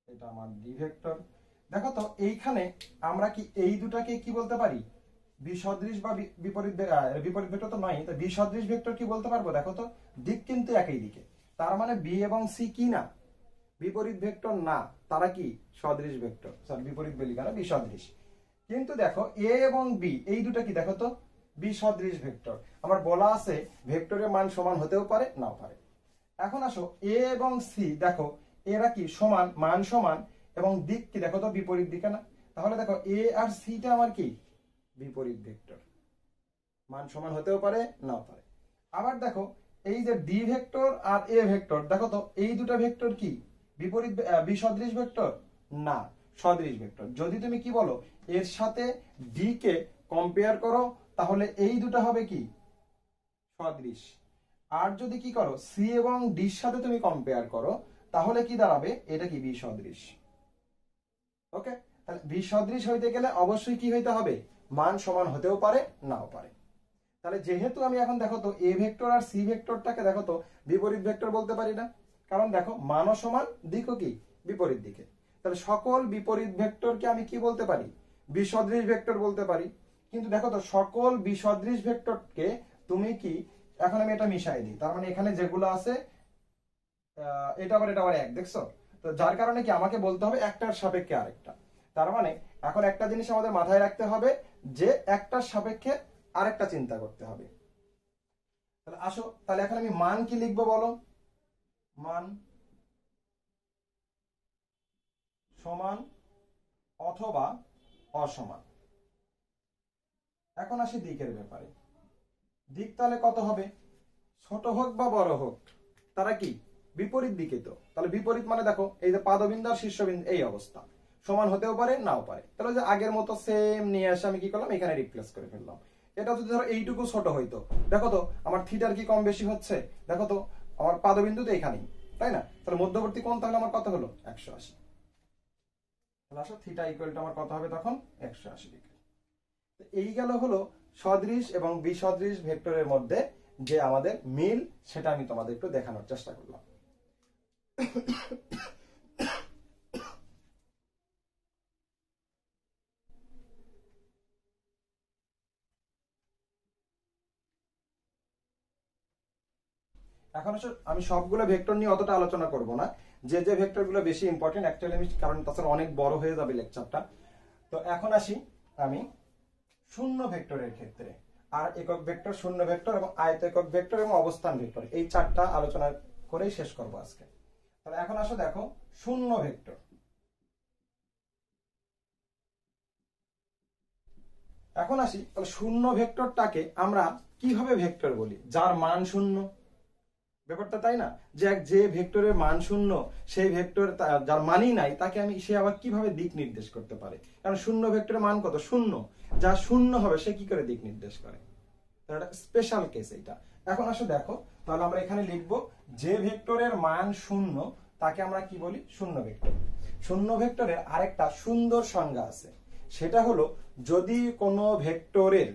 Speaker 1: এটা আমার ডি ভেক্টর। দেখো তো এইখানে আমরা কি এই দুটাকে কি বলতে পারি? বিসদৃশ বা বিপরীত বিপরীত ভেক্টর তো নয়, তো বিসদৃশ ভেক্টর কি বলতে পারবো? দেখো তো দিক কিন্তু একই দিকে, তার মানে বি এবং সি কি না? বিপরীত ভেক্টর না, তারা কি সদৃশ ভেক্টর, সরি বিপরীত বলি কেন, বিসদৃশ। কিন্তু দেখো এ এবং বি এই দুটো কি দেখো তো বিসদৃশ ভেক্টর। আমার বলা আছে ভেক্টরের মান সমান হতেও পারে নাও পারে। এখন আসো এ এবং সি, দেখো এরা কি সমান, মান সমান, এবং দিক কি দেখো তো বিপরীত দিকে না? তাহলে দেখো এ আর সিটা আমার কি বিপরীত ভেক্টর, মান সমান হতেও পারে নাও পারে। আবার দেখো এই যে ডি ভেক্টর আর এ ভেক্টর, দেখো তো এই দুটো ভেক্টর কি বিপরীত বিসদৃশ ভেক্টর না, সদৃশ ভেক্টর। যদি তুমি কি বলো এর সাথে ডি কে কম্পেয়ার করো, তাহলে এই দুটো হবে কি সদৃশ। আর যদি কি করো সি এবং ডির সাথে তুমি কম্পেয়ার করো, তাহলে কি দাঁড়াবে? এটা কি বিসদৃশ। ওকে, তাহলে বিসদৃশ হইতে গেলে অবশ্যই কি হইতে হবে? মান সমান হতেও পারে নাও পারে। তাহলে যেহেতু আমি এখন দেখো তো এ ভেক্টর আর সি ভেক্টরটাকে দেখো তো বিপরীত ভেক্টর বলতে পারি না, কারণ দেখো মানও সমান দিকও কি বিপরীত দিকে। তাহলে সকল বিপরীত ভেক্টরকে আমি কি বলতে পারি? বিসদৃশ ভেক্টর বলতে পারি। কিন্তু দেখো তো সকল বিসদৃশ ভেক্টরকে তুমি কি, এখন আমি এটা মিশাই দিই, তার মানে এখানে যেগুলো আছে এটা আবার এক, দেখছো তো? যার কারণে কি আমাকে বলতে হবে একটার সাপেক্ষে আরেকটা। তার মানে এখন একটা জিনিস আমাদের মাথায় রাখতে হবে যে একটার সাপেক্ষে আরেকটা চিন্তা করতে হবে। তাহলে আসো, তাহলে এখন আমি মান কি লিখবো বলো? মান সমান অথবা অসমান। এখন আসি দিকের ব্যাপারে। দিক তাহলে কত হবে? ছোট হোক বা বড় হোক, তারা কি বিপরীত দিকে। তো তাহলে বিপরীত মানে দেখো এই যে পাদবিন্দু আর শীর্ষবিন্দু এই অবস্থা, সমান হতেও পারে নাও পারে। তাহলে যে আগের মতো সেম নিয়ে আসে আমি কি করলাম, এখানে রিপ্লেস করে ফেললাম। এটা যদি ধরো এইটুকু ছোট হইতো, দেখো তো আমার থিটার কি কম বেশি হচ্ছে? দেখো তো আমার পাদবিন্দু তো এখানেই, তাই না? তাহলে মধ্যবর্তী কোণ তাহলে আমার কত হলো? 180। তাহলে আসো থিটা ইকুয়াল টু আমার কত হবে তখন? 180 ডিগ্রি। এই গেল হলো সদৃশ এবং বিসদৃশ ভেক্টরের মধ্যে যে আমাদের মিল, সেটা আমি তোমাদের একটু দেখানোর চেষ্টা করলাম। এখন আমি সবগুলো ভেক্টর নিয়ে অতটা আলোচনা করব না, যে যে ভেক্টর গুলো বেশি ইম্পর্টেন্ট অ্যাকচুয়ালি আমি, কারণ তাছাড়া অনেক বড় হয়ে যাবে লেকচারটা। তো এখন আসি আমি শূন্য ভেক্টরের ক্ষেত্রে। আর একক ভেক্টর, শূন্য ভেক্টর এবং আয়ত একক ভেক্টর এবং অবস্থান ভেক্টর, এই চারটা আলোচনা করেই শেষ করব আজকে। তাহলে এখন আসো দেখো শূন্য ভেক্টর। এখন আসি তাহলে শূন্য ভেক্টরটাকে আমরা কিভাবে ভেক্টর বলি? যার মান শূন্য। ব্যাপারটা তাই না, যে যে ভেক্টরের মান শূন্য, সেই ভেক্টর যার মানই নাই তাকে আমি, সে আবার কিভাবে দিক নির্দেশ করতে পারে? কারণ শূন্য ভেক্টরের মান কত? শূন্য। যা শূন্য হবে সে কি করে দিক নির্দেশ করে? স্পেশাল কেস এটা। এখন আসো দেখো, তাহলে আমরা এখানে লিখবো যে ভেক্টরের মান শূন্য তাকে আমরা কি বলি? শূন্য ভেক্টর। শূন্য ভেক্টরের আরেকটা সুন্দর সংজ্ঞা আছে, সেটা হলো যদি কোনো ভেক্টরের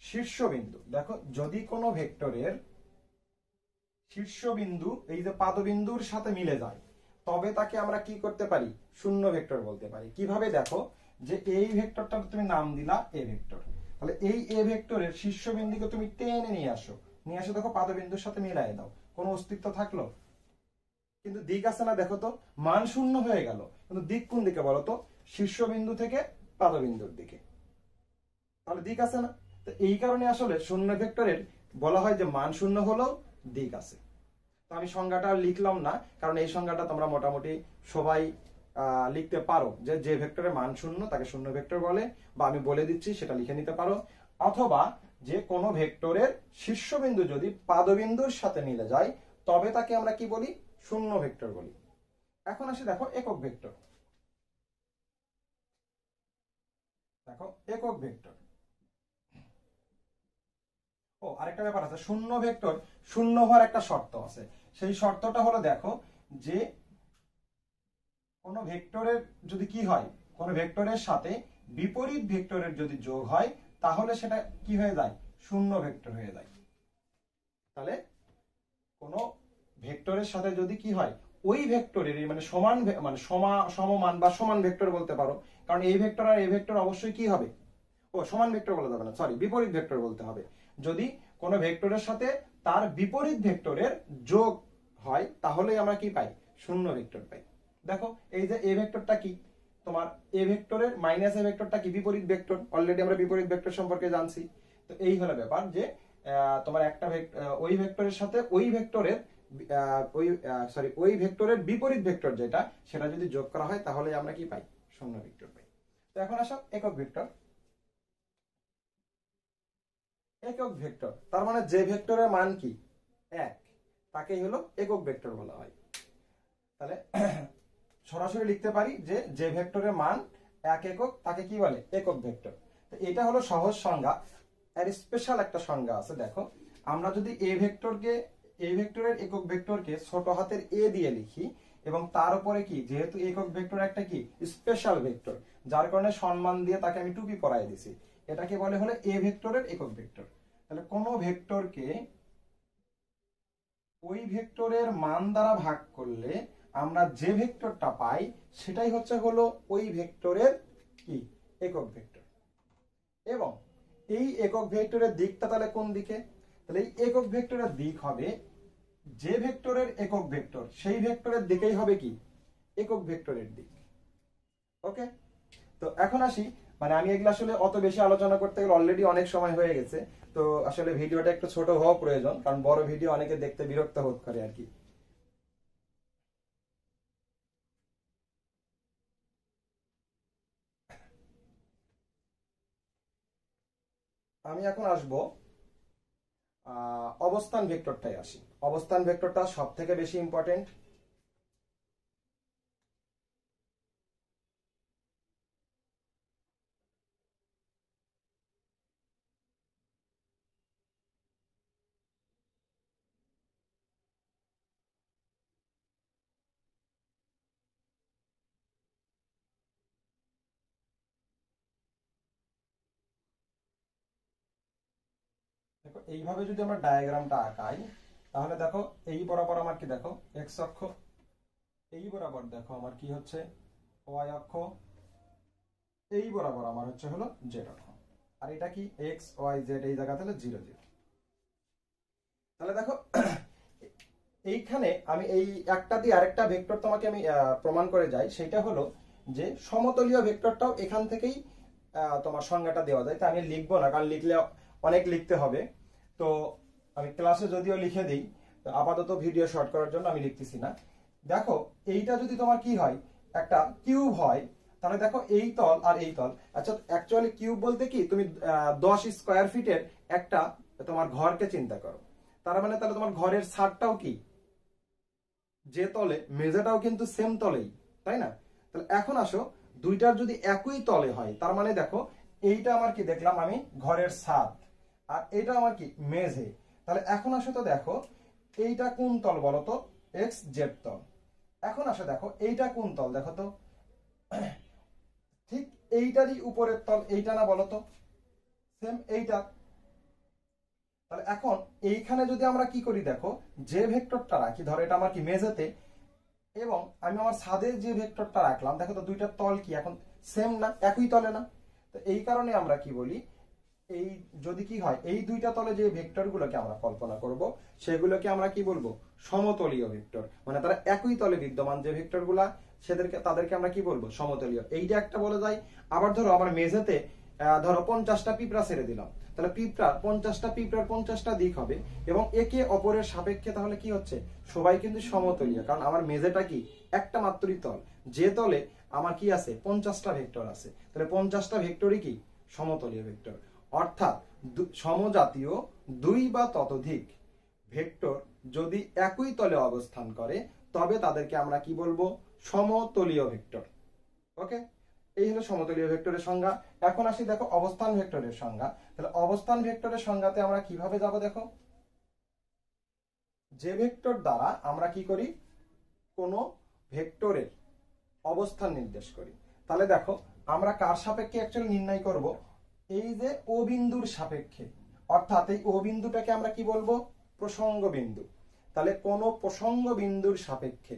Speaker 1: শীর্ষবিন্দু, দেখো যদি কোনো ভেক্টরের শীর্ষবিন্দু এই যে পাদবিন্দুর সাথে মিলে যায়, তবে তাকে আমরা কি করতে পারি? শূন্য ভেক্টর বলতে পারি। কিভাবে? দেখো, যে এই ভেক্টরটার তুমি নাম দিলা এ ভেক্টর, তাহলে এই এ ভেক্টরের শীর্ষবিন্দুকে তুমি টেনে নিয়ে আসো, নিয়ে আসো, দেখো পাদবিন্দুর সাথে মিলাই দাও, কোনো অস্তিত্ব থাকলো? কিন্তু দিক আছে না, দেখো তো মান শূন্য হয়ে গেল, কিন্তু দিক কোন দিকে বলো তো? শীর্ষবিন্দু থেকে পাদবিন্দুর দিকে, তাহলে দিক আছে না? তো এই কারণে আসলে শূন্য ভেক্টরের বলা হয় যে মান শূন্য হলেও দিক আছে। তো আমি সংজ্ঞাটা লিখলাম না, কারণ এই সংজ্ঞাটা তোমরা মোটামুটি সবাই লিখতে পারো, যে যে ভেক্টরের মান শূন্য তাকে শূন্য ভেক্টর বলে, বা আমি বলে দিচ্ছি সেটা লিখে নিতে পারো। অথবা যে কোনো ভেক্টরের শীর্ষবিন্দু যদি পাদবিন্দুর সাথে মিলে যায়, তবে তাকে আমরা কি বলি? শূন্য ভেক্টর বলি। এখন আসি দেখো একক ভেক্টর। দেখো একক ভেক্টর, ও আরেকটা ব্যাপার আছে, শূন্য ভেক্টর শূন্য হওয়ার একটা শর্ত আছে। সেই শর্তটা হলো, দেখো যে কোন ভেক্টরের যদি কি হয়, কোন ভেক্টরের সাথে বিপরীত ভেক্টরের যদি যোগ হয়, তাহলে সেটা কি হয়ে যায়? শূন্য ভেক্টর হয়ে যায়। তাহলে কোন ভেক্টরের সাথে যদি কি হয়, ওই ভেক্টরের মানে সমান মানে সমমান বা সমান ভেক্টর বলতে পারো, কারণ এই ভেক্টর আর এই ভেক্টর অবশ্যই কি হবে? ও সমান ভেক্টর বলা যাবে না, সরি, বিপরীত ভেক্টর বলতে হবে। যদি কোন ভেক্টরের সাথে তার বিপরীত ভেক্টরের যোগ হয়, তাহলে আমরা কি পাই? শূন্য ভেক্টর পাই। দেখো এই যে এ ভেক্টরটা কি, তোমার এ ভেক্টরের মাইনাস এ ভেক্টরটা কি? বিপরীত ভেক্টর। অলরেডি আমরা বিপরীত ভেক্টর সম্পর্কে জানছি। তো এই হলো ব্যাপার, যে তোমার একটা ওই ভেক্টরের সাথে ওই ভেক্টরের ওই ভেক্টরের বিপরীত ভেক্টর যেটা, সেটা যদি যোগ করা হয়, তাহলে আমরা কি পাই? শূন্য ভেক্টর পাই। তো এখন আসো একক ভেক্টর। একক ভেক্টর তার মানে যে ভেক্টরের মান কি? এক, তাকেই হলো একক ভেক্টর বলা হয়। তাহলে সরাসরি লিখতে পারি যে যে ভেক্টরের মান এক একক তাকে কি বলে? একক ভেক্টর। তো এটা হলো সহজ সংজ্ঞা। এর স্পেশাল একটা সংজ্ঞা আছে, দেখো আমরা যদি এই ভেক্টরের একক ভেক্টরকে ছোট হাতের এ দিয়ে লিখি, এবং তার উপরে কি, যেহেতু একক ভেক্টর একটা কি স্পেশাল ভেক্টর, যার কারণে সম্মান দিয়ে তাকে আমি টুপি পরাই দিছি, এটাকে বলে হলো এ ভেক্টরের একক ভেক্টর। তাহলে কোন ভেক্টরকে ওই ভেক্টরের মান দ্বারা ভাগ করলে আমরা যে ভেক্টরটা পাই, সেটাই হলো ওই ভেক্টরের কি? একক ভেক্টর। এবং এই একক ভেক্টরের দিকটা তাহলে কোন দিকে? তাহলে এই একক ভেক্টরের দিক হবে, যে ভেক্টরের একক ভেক্টর সেই ভেক্টরের দিকেই হবে কি? একক ভেক্টরের দিক। ওকে, তো এখন আসি, মানে আমি এগুলো আসলে অত বেশি আলোচনা করতে গেলে অলরেডি অনেক সময় হয়ে গেছে, তো আসলে ভিডিওটা একটু ছোট হওয়া প্রয়োজন, কারণ বড় ভিডিও অনেকে দেখতে বিরক্ত বোধ করে আর কি। আমি এখন আসব অবস্থান ভেক্টরটাই আসি। অবস্থান ভেক্টরটা সব থেকে বেশি ইম্পর্টেন্ট। দেখো এইভাবে যদি আমরা ডায়াগ্রামটা আঁকাই, তাহলে দেখো এই বরাবর আমার কি, দেখো এক্স অক্ষ, এই বরাবর দেখো আমার কি হচ্ছে ওয়াই অক্ষ, এই বরাবর আমার হলো জেড অক্ষ, আর এটা কি এক্স ওয়াই জেড, এই জায়গা তাহলে 0 0। তাহলে দেখো এইখানে আমি এই একটা দিয়ে আরেকটা ভেক্টর তোমাকে আমি প্রমাণ করে যাই, সেটা হলো যে সমতলীয় ভেক্টরটাও এখান থেকেই তোমার সংজ্ঞাটা দেওয়া যায়। তা আমি লিখবো না, কারণ লিখলে অনেক লিখতে হবে। তো আমি ক্লাসে যদিও লিখে দিই, তো আপাতত ভিডিও শর্ট করার জন্য আমি লিখতেছি না। দেখো এইটা যদি তোমার কি হয়, একটা কিউব হয়, তাহলে দেখো এই তল আর এই তল, আচ্ছা অ্যাকচুয়ালি কিউব বলতে কি, তুমি 10 স্কয়ার ফিটের একটা তোমার ঘরকে চিন্তা করো। তার মানে তাহলে তোমার ঘরের ছাদটাও কি যে তলে, মেঝেটাও কিন্তু সেম তলেই, তাই না? তাহলে এখন আসো, দুইটার যদি একই তলে হয়, তার মানে দেখো এইটা আমার কি দেখলাম আমি ঘরের ছাদ, আর এটা আমার কি মেঝে। তাহলে এখন আসো তো দেখো এইটা কোন তল বলো তো? এক্স জেড তল। এখন আসো দেখো এইটা কোন তল দেখো তো? ঠিক এইটারই উপরের তল এইটা না বলো তো? সেম এইটা। তাহলে এখন এইখানে যদি আমরা কি করি দেখো, যে ভেক্টরটা রাখি, ধরো এটা আমার কি মেঝেতে, এবং আমি আমার ছাদে যে ভেক্টরটা রাখলাম, দেখো তো দুইটার তল কি এখন সেম না, একই তলে না? তো এই কারণে আমরা কি বলি, এই যদি কি হয়, এই দুইটা তলে যে ভেক্টরগুলোকে আমরা কল্পনা করব, সেগুলোকে আমরা কি বলবো? সমতলীয় ভেক্টর। মানে তারা একই তলে বিদ্যমান যে ভেক্টরগুলা, তাদেরকে আমরা কি বলবো? সমতলীয়। এইটা একটা বলে যায়। আবার ধরো আমার মেঝেতে ধরো 50টা পিঁপড়া ছেড়ে দিলাম, তাহলে পিঁপড়ার 50টা দিক হবে, এবং একে অপরের সাপেক্ষে তাহলে কি হচ্ছে? সবাই কিন্তু সমতলীয়, কারণ আমার মেঝেটা কি একটা মাত্রই তল, যে তলে আমার কি আছে? 50টা ভেক্টর আছে। তাহলে 50টা ভেক্টরই কি সমতলীয় ভেক্টর। অর্থাৎ সমজাতীয় দুই বা ততোধিক ভেক্টর যদি একই তলে অবস্থান করে, তবে তাদেরকে আমরা কি বলবো? সমতলীয় ভেক্টর। ওকে, এই হলো সমতলীয় ভেক্টরের সংজ্ঞা। এখন আসি দেখো অবস্থান ভেক্টরের সংজ্ঞা। তাহলে অবস্থান ভেক্টরের সংজ্ঞাতে আমরা কিভাবে যাব দেখো, যে ভেক্টর দ্বারা আমরা কি করি? কোন ভেক্টরের অবস্থান নির্দেশ করি। তাহলে দেখো আমরা কার সাপেক্ষে অ্যাকচুয়ালি নির্ণয় করব? এই যে ও বিন্দুর সাপেক্ষে। অর্থাৎ এই ও বিন্দুটাকে আমরা কি বলবো? প্রসঙ্গ বিন্দু। তাহলে কোন প্রসঙ্গ বিন্দুর সাপেক্ষে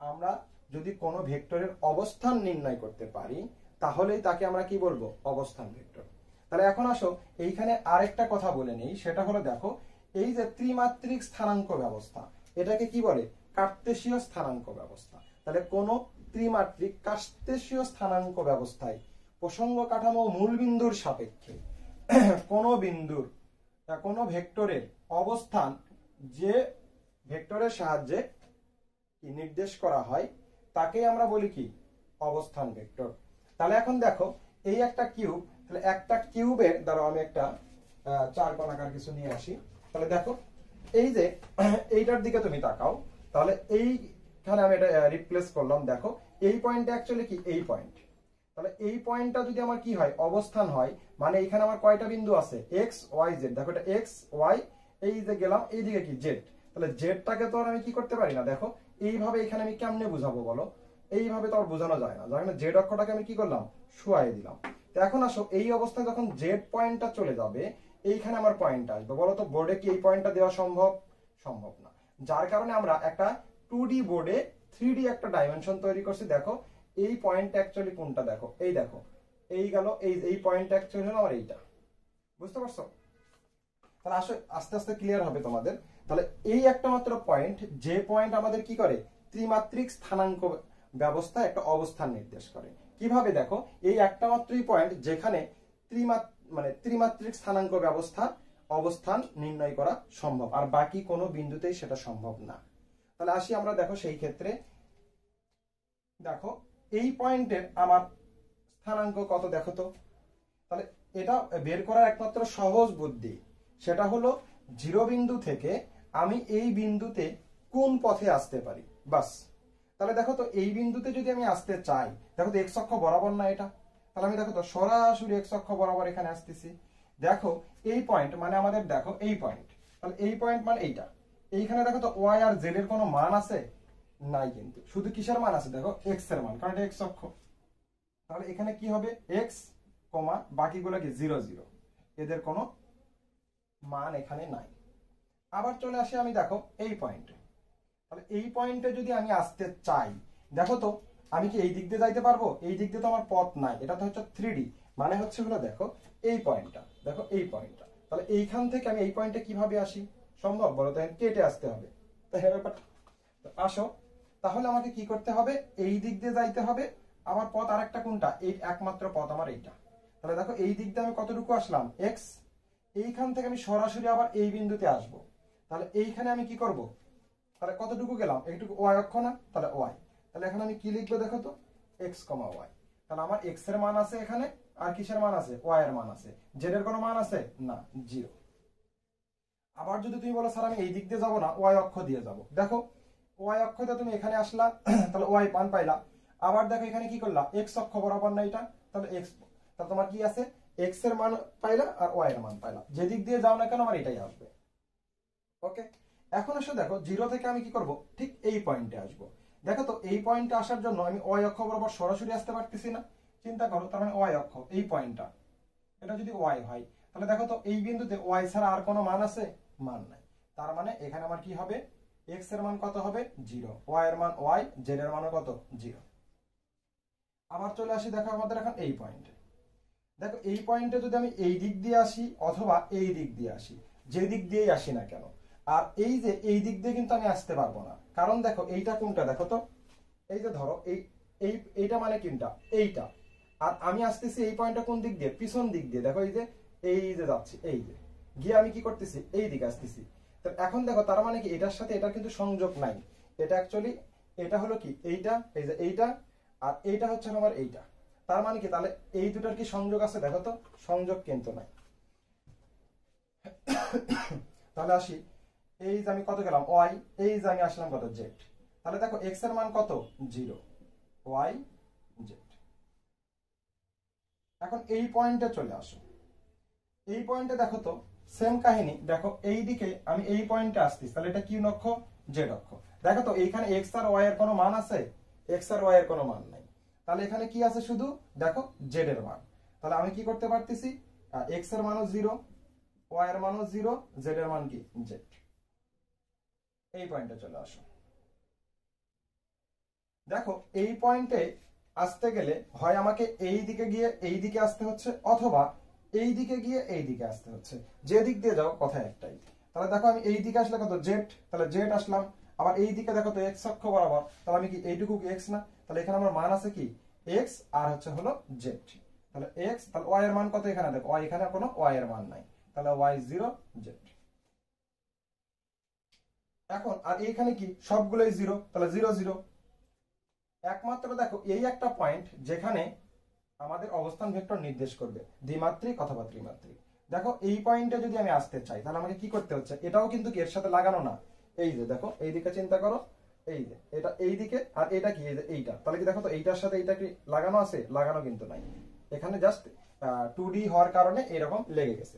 Speaker 1: আমরা যদি কোনো ভেক্টরের অবস্থান নির্ণয় করতে পারি, তাহলেই তাকে আমরা কি বলবো? অবস্থান ভেক্টর। তাহলে এখন আসো এইখানে আরেকটা কথা বলে নেই, সেটা হলো দেখো এই যে ত্রিমাত্রিক স্থানাঙ্ক ব্যবস্থা, এটাকে কি বলে? কার্তেশীয় স্থানাঙ্ক ব্যবস্থা। তাহলে কোন ত্রিমাত্রিক কার্তেশীয় স্থানাঙ্ক ব্যবস্থায় প্রসঙ্গ কাঠামো মূল বিন্দুর সাপেক্ষে কোন বিন্দুর কোন ভেক্টরের অবস্থান যে ভেক্টরের সাহায্যে নির্দেশ করা হয়, তাকে আমরা বলি কি? অবস্থান ভেক্টর। তাহলে এখন দেখো এই একটা কিউব, তাহলে একটা কিউবের দ্বারা আমি একটা চার কোণাকার কিছু নিয়ে আসি। তাহলে দেখো এই যে এইটার দিকে তুমি তাকাও, তাহলে এইখানে আমি এটা রিপ্লেস করলাম। দেখো এই পয়েন্টটা অ্যাকচুয়ালি কি? এই পয়েন্ট। তাহলে এই পয়েন্টটা যদি আমার কি হয়? অবস্থান হয়, মানে এখানে আমার কয়টা বিন্দু আছে? X Y Z. দেখো এটা এক্স ওয়াই, এই যে গেলাম এইদিকে কি? জেড। তাহলে জেডটাকে তো আর আমি কি করতে পারি না। দেখো এইভাবে এখানে আমি কেমনে বুঝাবো বলো? এইভাবে তো আর বোঝানো যায় না, যার কারণে জেড অক্ষটাকে আমি কি করলাম? শুয়াই দিলাম। তো এখন আসো এই অবস্থায় যখন জেড পয়েন্টটা চলে যাবে, এইখানে আমার পয়েন্টটা আসবে। বলো তো বোর্ডে কি এই পয়েন্টটা দেওয়া সম্ভব? সম্ভব না। যার কারণে আমরা একটা 2D বোর্ডে 3D একটা ডাইমেনশন তৈরি করছি। দেখো এই পয়েন্ট অ্যাকচুয়ালি কোনটা? দেখো এই দেখো এই গেল, এই পয়েন্ট অ্যাকচুয়ালি হলো আমার এইটা। বুঝতে পারছো? তাহলে আসো আস্তে আস্তে ক্লিয়ার হবে তোমাদের। তাহলে এই একটা মাত্র পয়েন্ট, যে পয়েন্ট আমাদের কি করে? ত্রিমাত্রিক স্থানাঙ্ক ব্যবস্থা একটা অবস্থান নির্দেশ করে। কিভাবে? দেখো এই একটা মাত্রই পয়েন্ট যেখানে ত্রিমাত্রিক স্থানাঙ্ক ব্যবস্থা অবস্থান নির্ণয় করা সম্ভব, আর বাকি কোনো বিন্দুতেই সেটা সম্ভব না। তাহলে আসি আমরা, দেখো সেই ক্ষেত্রে দেখো এই পয়েন্টের আমার স্থানাঙ্ক কত দেখো তো? তাহলে এটা বের করার একমাত্র সহজ বুদ্ধি, সেটা হলো 0 বিন্দু থেকে আমি এই বিন্দুতে কোন পথে আসতে পারি, বাস। তাহলে দেখো তো এই বিন্দুতে যদি আমি আসতে চাই, দেখো তো এক্স অক্ষ বরাবর না এটা, তাহলে আমি দেখো তো সরাসরি এক্স অক্ষ বরাবর এখানে আসতেছি। দেখো এই পয়েন্ট মানে আমাদের, দেখো এই পয়েন্ট, তাহলে এই পয়েন্ট মানে এইটা। এইখানে দেখো তো ওয়াই আর জেড এর কোনো মান আছে? নাই, কিন্তু শুধু কিসের মান আছে? দেখো এক্স এর মান, কারণ এটা এক্স অক্ষ। তাহলে এখানে কি হবে? এক্স কমা বাকিগুলো কি? 0 0, এদের কোনো মান এখানে নাই। আবার চলে আসি আমি, দেখো এই পয়েন্টে। তাহলে এই পয়েন্টে যদি আমি আসতে চাই, দেখো তো আমি কি এই দিক দিয়ে যাইতে পারবো? এই দিক দিয়ে তো আমার পথ নাই, এটা তো হচ্ছে 3D, মানে হচ্ছে হলো দেখো এই পয়েন্টটা, দেখো এই পয়েন্টটা। তাহলে এইখান থেকে আমি এই পয়েন্টে কিভাবে আসি? সম্ভব? বলো তো, কেটে আসতে হবে। তাই ব্যাপারটা আসো, তাহলে আমাকে কি করতে হবে? এই দিক দিয়ে যাইতে হবে। আমার পথ আরেকটা কোনটা? এই একমাত্র পথ আমার এইটা। তাহলে দেখো এই দিক দিয়ে আমি কতটুকু আসলাম? এক্স। এইখান থেকে আমি সরাসরি আবার এই বিন্দুতে আসব। তাহলে এইখানে আমি কি করব? তাহলে কতটুকু গেলাম? একটুকু ওয়াই অক্ষ না? তাহলে ওয়াই। তাহলে এখন আমি কি লিখবো দেখো তো? এক্স কমা ওয়াই। তাহলে আমার এক্স এর মান আছে এখানে, আর কিসের মান আছে? ওয়াই এর মান আছে। জেড এর কোনো মান আছে? না, 0। আবার যদি তুমি বলো স্যার আমি এই দিক দিয়ে যাবো না, ওয়াই অক্ষ দিয়ে যাব, দেখো ওয়াই অক্ষতে তুমি এখানে আসলা, তাহলে ওয়াই মান পাইলা। আবার দেখো এখানে কি করলা, এক্স অক্ষ বরাবর না এটা, তাহলে এক্স, তাহলে তোমার কি আছে, এক্স এর মান পাইলা আর ওয়াই এর মান পাইলা। যেদিক দিয়ে যাও না কেন আমার এটাই আসবে। ওকে, এখন এসে দেখো জিরো থেকে আমি কি করব, ঠিক এই পয়েন্টে আসবো। দেখো তো এই পয়েন্টে আসার জন্য আমি ওয়াই অক্ষ বরাবর সরাসরি আসতে পারতেছি না, চিন্তা করো, তার মানে ওয়াই অক্ষ এই পয়েন্টটা, এটা যদি ওয়াই হয় তাহলে দেখো তো এই বিন্দুতে ওয়াই ছাড়া আর কোনো মান আছে, মান নাই। তার মানে এখানে আমার কি হবে, এক্স এর মান কত হবে, জিরো, ওয়াই এর মান ওয়াই, জেড এর মানও কত, জিরো। আবার চলে আসি দেখো আমাদের এখন এই পয়েন্টে। দেখো এই পয়েন্টে যদি আমি এই দিক দিয়ে আসি অথবা এই দিক দিয়ে আসি, যে দিক দিয়েই আসি না কেন, আর এই যে এই দিক দিয়ে কিন্তু আমি আসতে পারবো না, কারণ দেখো এইটা কোনটা, দেখো তো এই যে ধরো এইটা মানে কোনটা, এইটা, আর আমি আসতেছি এই পয়েন্টটা কোন দিক দিয়ে, পিছন দিক দিয়ে, দেখো এই যে যাচ্ছি, এই যে গিয়ে আমি কি করতেছি, এই দিকে আসতেছি। তো এখন দেখো তার মানে কি এটার সাথে এটা কিন্তু সংযোগ নাই, এটা অ্যাকচুয়ালি এটা হলো কি এইটা, এই যে এইটা, আর এইটা হচ্ছে আমার এইটা। তার মানে কি তাহলে এই দুটার কি সংযোগ আছে, দেখো তো সংযোগ কিন্তু নাই। তাহলে আসি, এই যে আমি কত গেলাম ওয়াই, এই যে আমি আসলাম কত জেড, তাহলে দেখো এক্স এর মান কত, জিরো, ওয়াই জেড। এখন এই পয়েন্টে চলে আসো, এই পয়েন্টে দেখো তো সেম কাহিনী, দেখো এই দিকে আমি এই পয়েন্টে আসতেছি, তাহলে এটা কি অক্ষ, জেড অক্ষ। দেখো তো এইখানে এক্স আর ওয়াই এর কোনো মান আছে, এক্স আর ওয়াই এর কোনো মান নাই, তাহলে এখানে কি আছে শুধু, দেখো জেড এর মান। তাহলে আমি কি করতে পারতেছি, এক্স এর মানও জিরো, ওয়াই এর মানও জিরো, জেড এর মান কি, জেড। এই পয়েন্টে চলে আসো, দেখো এই পয়েন্টে আসতে গেলে হয় আমাকে এই দিকে গিয়ে এই দিকে আসতে হচ্ছে, অথবা এই দিকে গিয়ে এই দিকে আসতে হচ্ছে, যে দিক দিয়ে যাও কথা একটাই। তাহলে দেখো আমি এই দিকে আসলে কত জেড, তাহলে জেড আসলাম, আবার এই দিকে দেখো তো এক্স অক্ষ বরাবর, তাহলে আমি কি এইটুকু এক্স না, তাহলে এখানে আমার মান আছে কি এক্স, আর হচ্ছে হলো জেড, তাহলে এক্স, তাহলে ওয়াই এর মান কত, এখানে দেখো ওয়াই, এখানে কোনো ওয়াই এর মান নাই, তাহলে ওয়াই জিরো জেড। এখন আর এইখানে কি সবগুলোই জিরো, তাহলে জিরো জিরো। একমাত্র দেখো এই একটা পয়েন্ট যেখানে আমাদের অবস্থান ভেক্টর নির্দেশ করবে, দ্বিমাত্রিক অথবা ত্রিমাত্রিক। দেখো এই পয়েন্টে যদি আমি আসতে চাই তাহলে আমাকে কি করতে হচ্ছে, এটাও কিন্তু এর সাথে লাগানো না, এই যে দেখো এই দিকে চিন্তা করো, এই যে এটা এই দিকে, আর এটা কি এই যে এইটা, তাহলে কি দেখো তো এইটার সাথে এইটা কি লাগানো আছে, লাগানো কিন্তু নাই, এখানে জাস্ট 2D হওয়ার কারণে এরকম লেগে গেছে।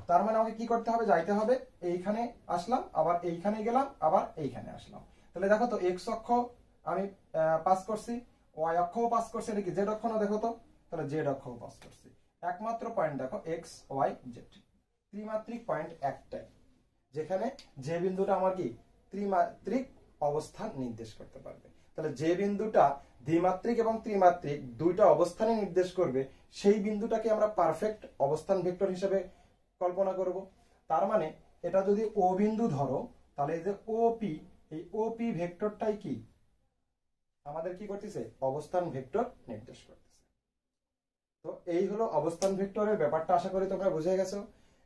Speaker 1: তার মানে আমাকে কি করতে হবে, যাইতে হবে এইখানে আসলাম, আবার এইখানে গেলাম, আবার এইখানে আসলাম। তাহলে দেখো তো এক্স অক্ষ আমি পাস করছি, ওয়াই অক্ষও পাস করছি, এটা কি জেড অক্ষ না, দেখো তো, তাহলে জেড অক্ষও পাস করছি। একমাত্র পয়েন্ট দেখো এক্স ওয়াই জেড, ত্রিমাত্রিক পয়েন্ট একটাই, যেখানে যে বিন্দুটা আমার কি ত্রিমাত্রিক অবস্থান নির্দেশ করতে পারবে। তাহলে যে বিন্দুটা দ্বিমাত্রিক এবং ত্রিমাত্রিক দুইটা অবস্থানে নির্দেশ করবে, সেই বিন্দুটাকে আমরা পারফেক্ট অবস্থান ভেক্টর হিসেবে কল্পনা করব। তার মানে এটা যদি ও বিন্দু ধরো, তাহলে এই যে ওপি, এই ওপি ভেক্টরটাই কি আমাদের কি করতেছে, অবস্থান ভেক্টর নির্দেশ করতেছে। তো এই হলো অবস্থান ভেক্টরের ব্যাপারটা, আশা করি তোমরা বুঝে গেছো।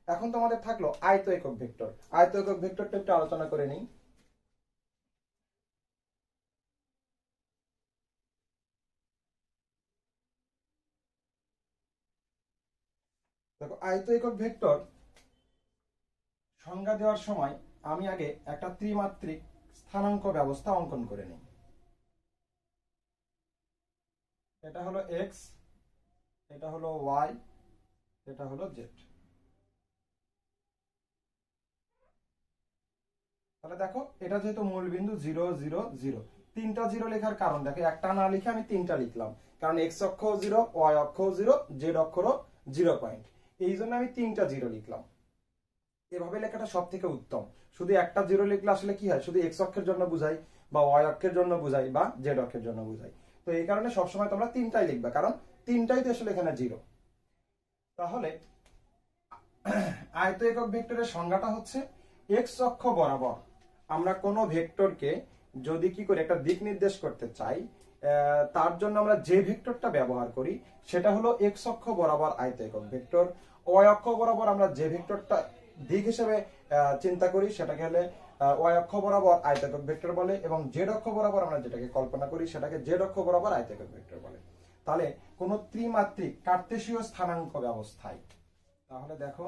Speaker 1: এখন তোমাদের থাকলো আয়ত একক ভেক্টর। আয়ত একক ভেক্টরটা একটু আলোচনা করে নিই। দেখো আয়ত একক ভেক্টর সংজ্ঞা দেওয়ার সময় আমি আগে একটা ত্রিমাত্রিক স্থানাঙ্ক ব্যবস্থা অঙ্কন করে নিই। এটা হলো এক্স, এটা হলো ওয়াই, এটা হলো জেড। তাহলে দেখো এটা যেহেতু মূল বিন্দু 0 0 0, তিনটা জিরো লেখার কারণ দেখো একটা না লিখে আমি তিনটা লিখলাম, কারণ এক্স অক্ষ 0, ওয়াই অক্ষ 0, জেড অক্ষরও 0 পয়েন্ট, এই জন্য আমি তিনটা জিরো লিখলাম। এভাবে লেখাটা সব থেকে উত্তম। শুধু একটা জিরো লিখলে আসলে কি হয়, শুধু এক্স অক্ষের জন্য বুঝাই, বা ওয়াই অক্ষের জন্য বুঝাই, বা জেড অক্ষের জন্য বুঝাই। তো এই কারণে সবসময় তোমরা তিনটাই লিখবে, কারণ তিনটাই তো আসলে এখানে জিরো। তাহলে আয়ত একক ভেক্টরের সংজ্ঞাটা হচ্ছে এক্স অক্ষ বরাবর আমরা কোনো ভেক্টরকে যদি কি করে একটা দিক নির্দেশ করতে চাই, তার জন্য আমরা যে ভেক্টরটা ব্যবহার করি সেটা হলো এক্স অক্ষ বরাবর আয়ত একক ভেক্টর। ওয়াই অক্ষ বরাবর আমরা যে ভেক্টরটা দিক হিসেবে চিন্তা করি সেটাকে হলে ওয়াই অক্ষ বরাবর আয়ত একক ভেক্টর বলে, এবং জেড অক্ষ বরাবর আমরা যেটাকে কল্পনা করি সেটাকে জেড অক্ষ বরাবর আয়ত একক ভেক্টর বলে। তাহলে কোন ত্রিমাত্রিক কার্তেশীয় স্থানাঙ্ক ব্যবস্থায়, তাহলে দেখো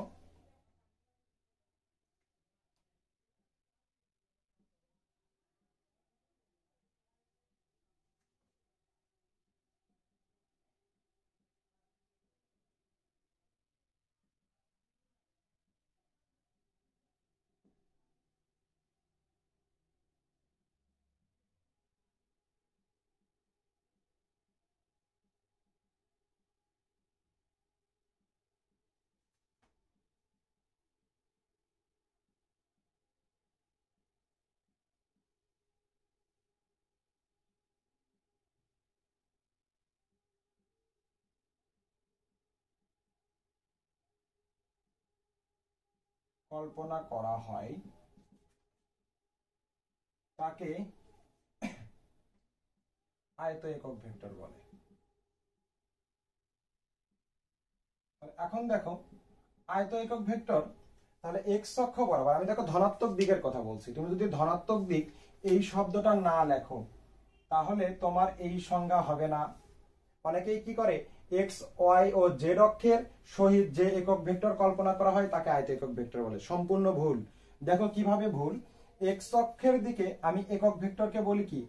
Speaker 1: কল্পনা করা হয় তাকে আয়ত একক ভেক্টর বলে। এখন দেখো আয়ত একক ভেক্টর, তাহলে এক্স অক্ষ বরাবর, আমি দেখো ধনাত্মক দিকের কথা বলছি, তুমি যদি ধনাত্মক দিক এই শব্দটা না লেখো তাহলে তোমার এই সংজ্ঞা হবে না। অনেকেই কি করে, এক্স ওয়াই ও জেড অক্ষের সহিত যে একক ভেক্টর কল্পনা করা হয় তাকে আয়ত একক ভেক্টর বলে। সম্পূর্ণ ভুল। দেখো কিভাবে ভুল। এক্স অক্ষের দিকে আমি একক ভেক্টরকে বলি কি,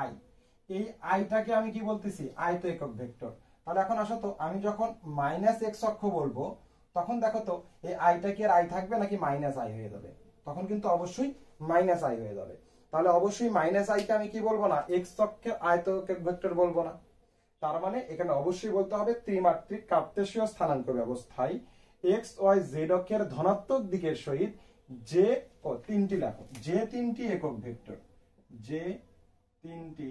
Speaker 1: আই। এই আইটাকে আমি কি বলতেছি, আয়ত একক ভেক্টর। তাহলে এখন আসো তো, আমি যখন মাইনাস এক্স অক্ষ বলবো তখন দেখো তো এই আইটা কি আর আই থাকবে নাকি মাইনাস আই হয়ে যাবে? তখন কিন্তু অবশ্যই মাইনাস আই হয়ে যাবে। তাহলে অবশ্যই মাইনাস আইকে আমি কি বলবো না, এক্স অক্ষের আয়ত একক ভেক্টর বলবো না। তার মানে এখানে অবশ্যই বলতে হবে ত্রিমাত্রিক কার্তেশীয় স্থানাঙ্ক ব্যবস্থায় এক্স ওয়াই জেড অক্ষের ধনাত্মক দিকের সহিত যে তিনটি লেখো, যে তিনটি একক ভেক্টর, যে তিনটি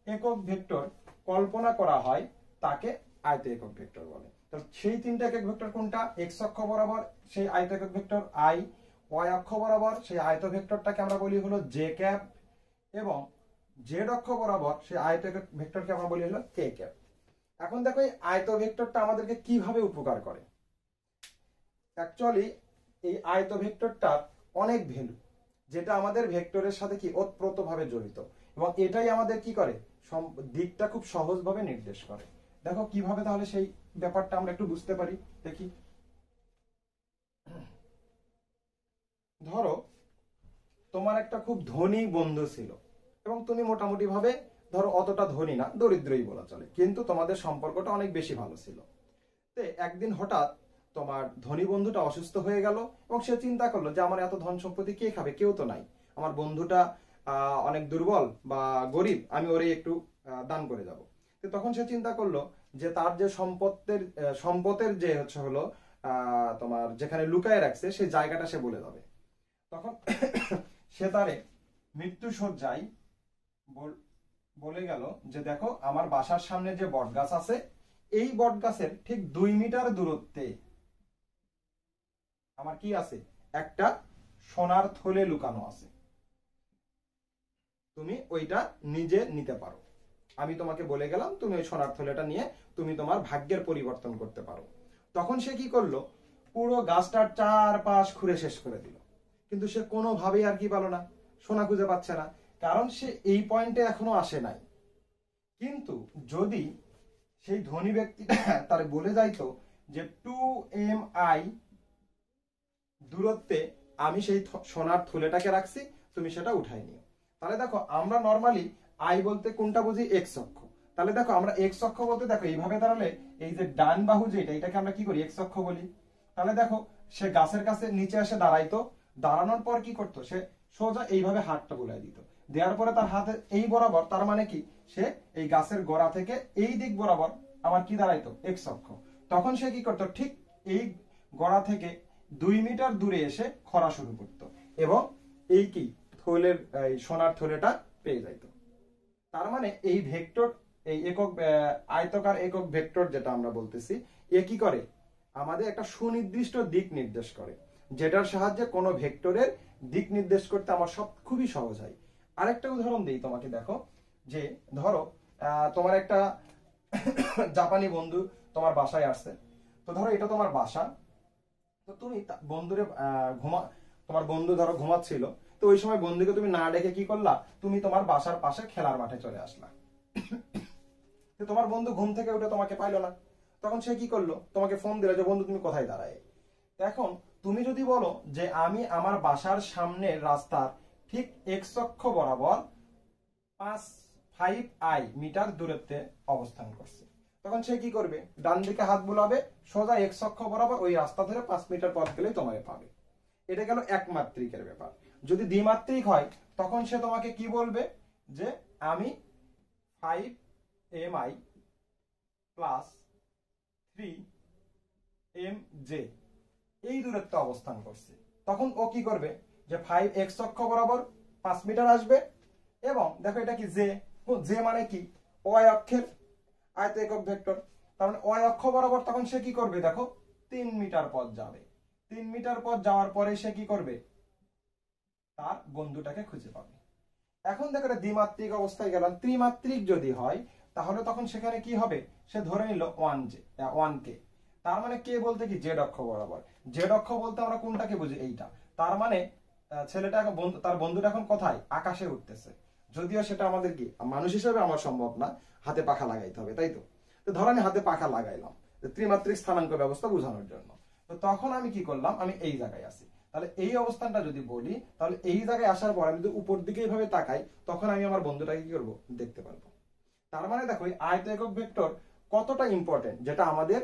Speaker 1: একক ভেক্টর কল্পনা করা হয় তাকে আয়ত একক ভেক্টর বলে। তাহলে সেই তিনটা একক ভেক্টর কোনটা? এক্স অক্ষ বরাবর সেই আয়ত একক ভেক্টর আই, ওয়াই অক্ষ বরাবর সেই আয়ত ভেক্টরটাকে আমরা বলি হলো জে ক্যাপ, এবং জেড অক্ষ বরাবর সেই আয়ত একক ভেক্টরকে আমরা বলি হলো কে ক্যাপ। এখন দেখো এই আয়ত ভেক্টরটা আমাদেরকে কিভাবে উপকার করে। অ্যাকচুয়ালি এই আয়ত ভেক্টরটার অনেক ভ্যালু, যেটা আমাদের ভেক্টরের সাথে কি ওতপ্রোতভাবে জড়িত, এবং এটাই আমাদের কি করে, দিকটা খুব সহজভাবে নির্দেশ করে। দেখো কিভাবে তাহলে সেই ব্যাপারটা আমরা একটু বুঝতে পারি, দেখি। ধরো তোমার একটা খুব ধনী বন্ধু ছিল, এবং তুমি মোটামুটি ভাবে ধরো অতটা ধনী না, দরিদ্রই বলা চলে, কিন্তু তোমাদের সম্পর্কটা অনেক বেশি ভালো ছিল। তো একদিন হঠাৎ তোমার ধনী বন্ধুটা অসুস্থ হয়ে গেল, এবং সে চিন্তা করলো যে আমার এত ধন সম্পত্তি কে খাবে, কেউ তো নাই, আমার বন্ধুটা অনেক দুর্বল বা গরিব, আমি ওরে একটু দান করে যাব। তো তখন সে চিন্তা করলো যে তার যে সম্পদের যে হচ্ছে হলো তোমার যেখানে লুকায় রাখছে সেই জায়গাটা সে বলে যাবে। তখন সে তারে মৃত্যু শয্যায় বলে গেল যে দেখো আমার বাসার সামনে যে বট গাছ আছে, এই বট গাছের ঠিক 2 মিটার দূরত্বে আমার কি আছে, একটা সোনার থলে লুকানো আছে, তুমি ওইটা নিজে নিতে পারো। আমি তোমাকে বলে গেলাম, তুমি ওই সোনার থলেটা নিয়ে তুমি তোমার ভাগ্যের পরিবর্তন করতে পারো। তখন সে কি করলো, পুরো গাছটার চারপাশ ঘুরে শেষ করে দিল, কিন্তু সে কোনোভাবেই আর কি পেল না, সোনা খুঁজে পাচ্ছে না, কারণ সে এই পয়েন্টে এখনো আসে নাই। কিন্তু যদি সেই ধনী ব্যক্তিটা তার বলে যাইতো যে 2mi দূরত্বে আমি সেই সোনার থলেটাকে রাখছি, তুমি সেটা উঠাই নিও, তাহলে দেখো আমরা নরমালি আই বলতে কোনটা বুঝি, এক্স অক্ষ। তাহলে দেখো আমরা এক্স অক্ষ বলতে দেখো এইভাবে দাঁড়ালে এই যে ডান বাহু যেটা, এটাকে আমরা কি করি, এক্স অক্ষ বলি। তাহলে দেখো সে গাছের কাছে নিচে এসে দাঁড়াইতো, দাঁড়ানোর পর কি করতো, সে সোজা এইভাবে হাতটা বুলাই দিত, দেওয়ার পরে তার হাতে এই বরাবর, তার মানে কি সে এই গাছের গোড়া থেকে এই দিক বরাবর আমার কি দাঁড়াইতো, এক্স অক্ষ। তখন সে কি করতো, ঠিক এই গোড়া থেকে 2 মিটার দূরে এসে খরা শুরু করতো, এবং এই কি থলের সোনার থলেটা পেয়ে যাইতো। তার মানে এই ভেক্টর, এই একক আয়তকার একক ভেক্টর যেটা আমরা বলতেছি, এ কি করে, আমাদের একটা সুনির্দিষ্ট দিক নির্দেশ করে, যেটার সাহায্যে কোনো ভেক্টরের দিক নির্দেশ করতে আমার সব খুবই সহজ হয়। আরেকটা উদাহরণ দিই তোমাকে, দেখো যে ধরো তোমার একটা জাপানি বন্ধু তোমার বাসায় আসছে। তো ধরো এটা তোমার বাসা, তো তুমি বন্ধুরে তোমার বন্ধু ধরো ঘুমাচ্ছিল, তো ওই সময় বন্ধুকে তুমি না ডেকে কি করলা, তুমি তোমার বাসার পাশে খেলার মাঠে চলে আসলা। তো তোমার বন্ধু ঘুম থেকে উঠে তোমাকে পাইলো না, তখন সে কি করলো, তোমাকে ফোন দিল যে বন্ধু তুমি কোথায় দাঁড়ায়। এখন তুমি যদি বলো যে আমি আমার বাসার সামনের রাস্তার ঠিক এক্স অক্ষ বরাবর 5 মিটার দূরত্বে অবস্থান করছে, তখন সে কি করবে, ডান দিকে হাত বুলাবে, সোজা এক্স অক্ষ বরাবর ওই রাস্তা ধরে 5 মিটার পথ গেলে তোমাকে পাবে। এটা গেল একমাত্রিকের ব্যাপার। যদি দ্বিমাত্রিক হয় তখন সে তোমাকে কি বলবে, যে আমি 5mi প্লাস 3mj এই দূরত্বে অবস্থান করছে। তখন ও কি করবে, যে 5x অক্ষ বরাবর 5 মিটার আসবে, এবং দেখো এটা কি জে, জে মানে কি, ওয়াই অক্ষের আয়ত একক ভেক্টর, তার মানে ওয়াই অক্ষ বরাবর তখন সে কি করবে, দেখো 3 মিটার পথ যাবে। 3 মিটার পথ যাওয়ার পরে সে কি করবে, তার বন্ধুটাকে খুঁজে পাবে। এখন দেখো দ্বিমাত্রিক অবস্থায় গেলাম, ত্রিমাত্রিক যদি হয় তাহলে তখন সেখানে কি হবে, সে ধরে নিল 1 কে, তার মানে কে বলতে কি জেড অক্ষ বরাবর, জেড অক্ষ বলতে আমরা কোনটাকে বুঝি, এইটা। তার মানে ছেলেটা তার বন্ধুটা এখন কোথায়, আকাশে উঠতেছে। যদিও সেটা আমাদের কি মানুষ হিসেবে আমার সম্ভব না, হাতে পাখা লাগাইতে হবে, তাই তো। তো ধর আমি হাতে পাখা লাগাইলাম ত্রিমাত্রিক স্থানাঙ্ক ব্যবস্থা বোঝানোর জন্য। তো তখন আমি কি করলাম, আমি এই জায়গায় আছি। তাহলে এই অবস্থানটা যদি বলি, তাহলে এই জায়গায় আসার পর আমি যদি উপর দিকে এইভাবে তাকাই, তখন আমি আমার বন্ধুটাকে কি করবো, দেখতে পারবো। তার মানে দেখো এই আয়ত একক ভেক্টর কতটা ইম্পর্টেন্ট, যেটা আমাদের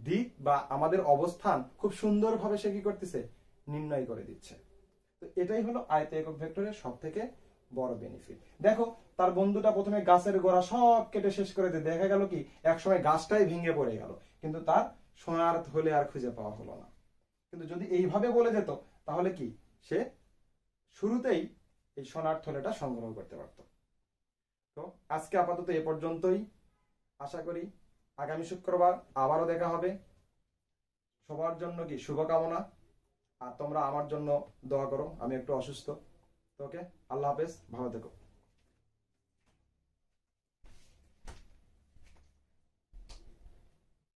Speaker 1: দিক বা আমাদের অবস্থান খুব সুন্দরভাবে সে কি করতেছে, নির্ণয় করে দিচ্ছে। তো এটাই হলো আয়ত একক ভেক্টরের সব থেকে বড় বেনিফিট। দেখো তার বন্ধুটা প্রথমে গাছের গোড়া সব কেটে শেষ করে দিয়ে দেখা গেল কি একসময় গাছটাই ভেঙে পড়ে গেল, কিন্তু তার সোনার থলে আর খুঁজে পাওয়া হলো না। কিন্তু যদি এইভাবে বলে যেত তাহলে কি সে শুরুতেই এই সোনার থলেটা সংগ্রহ করতে পারত। তো আজকে আপাতত এ পর্যন্তই। আশা করি আগামী শুক্রবার আবারও দেখা হবে। সবার জন্য কি শুভকামনা, আর তোমরা আমার জন্য দোয়া করো, আমি একটু অসুস্থ। তো ওকে, আল্লাহ হাফেজ, ভালো থেকো।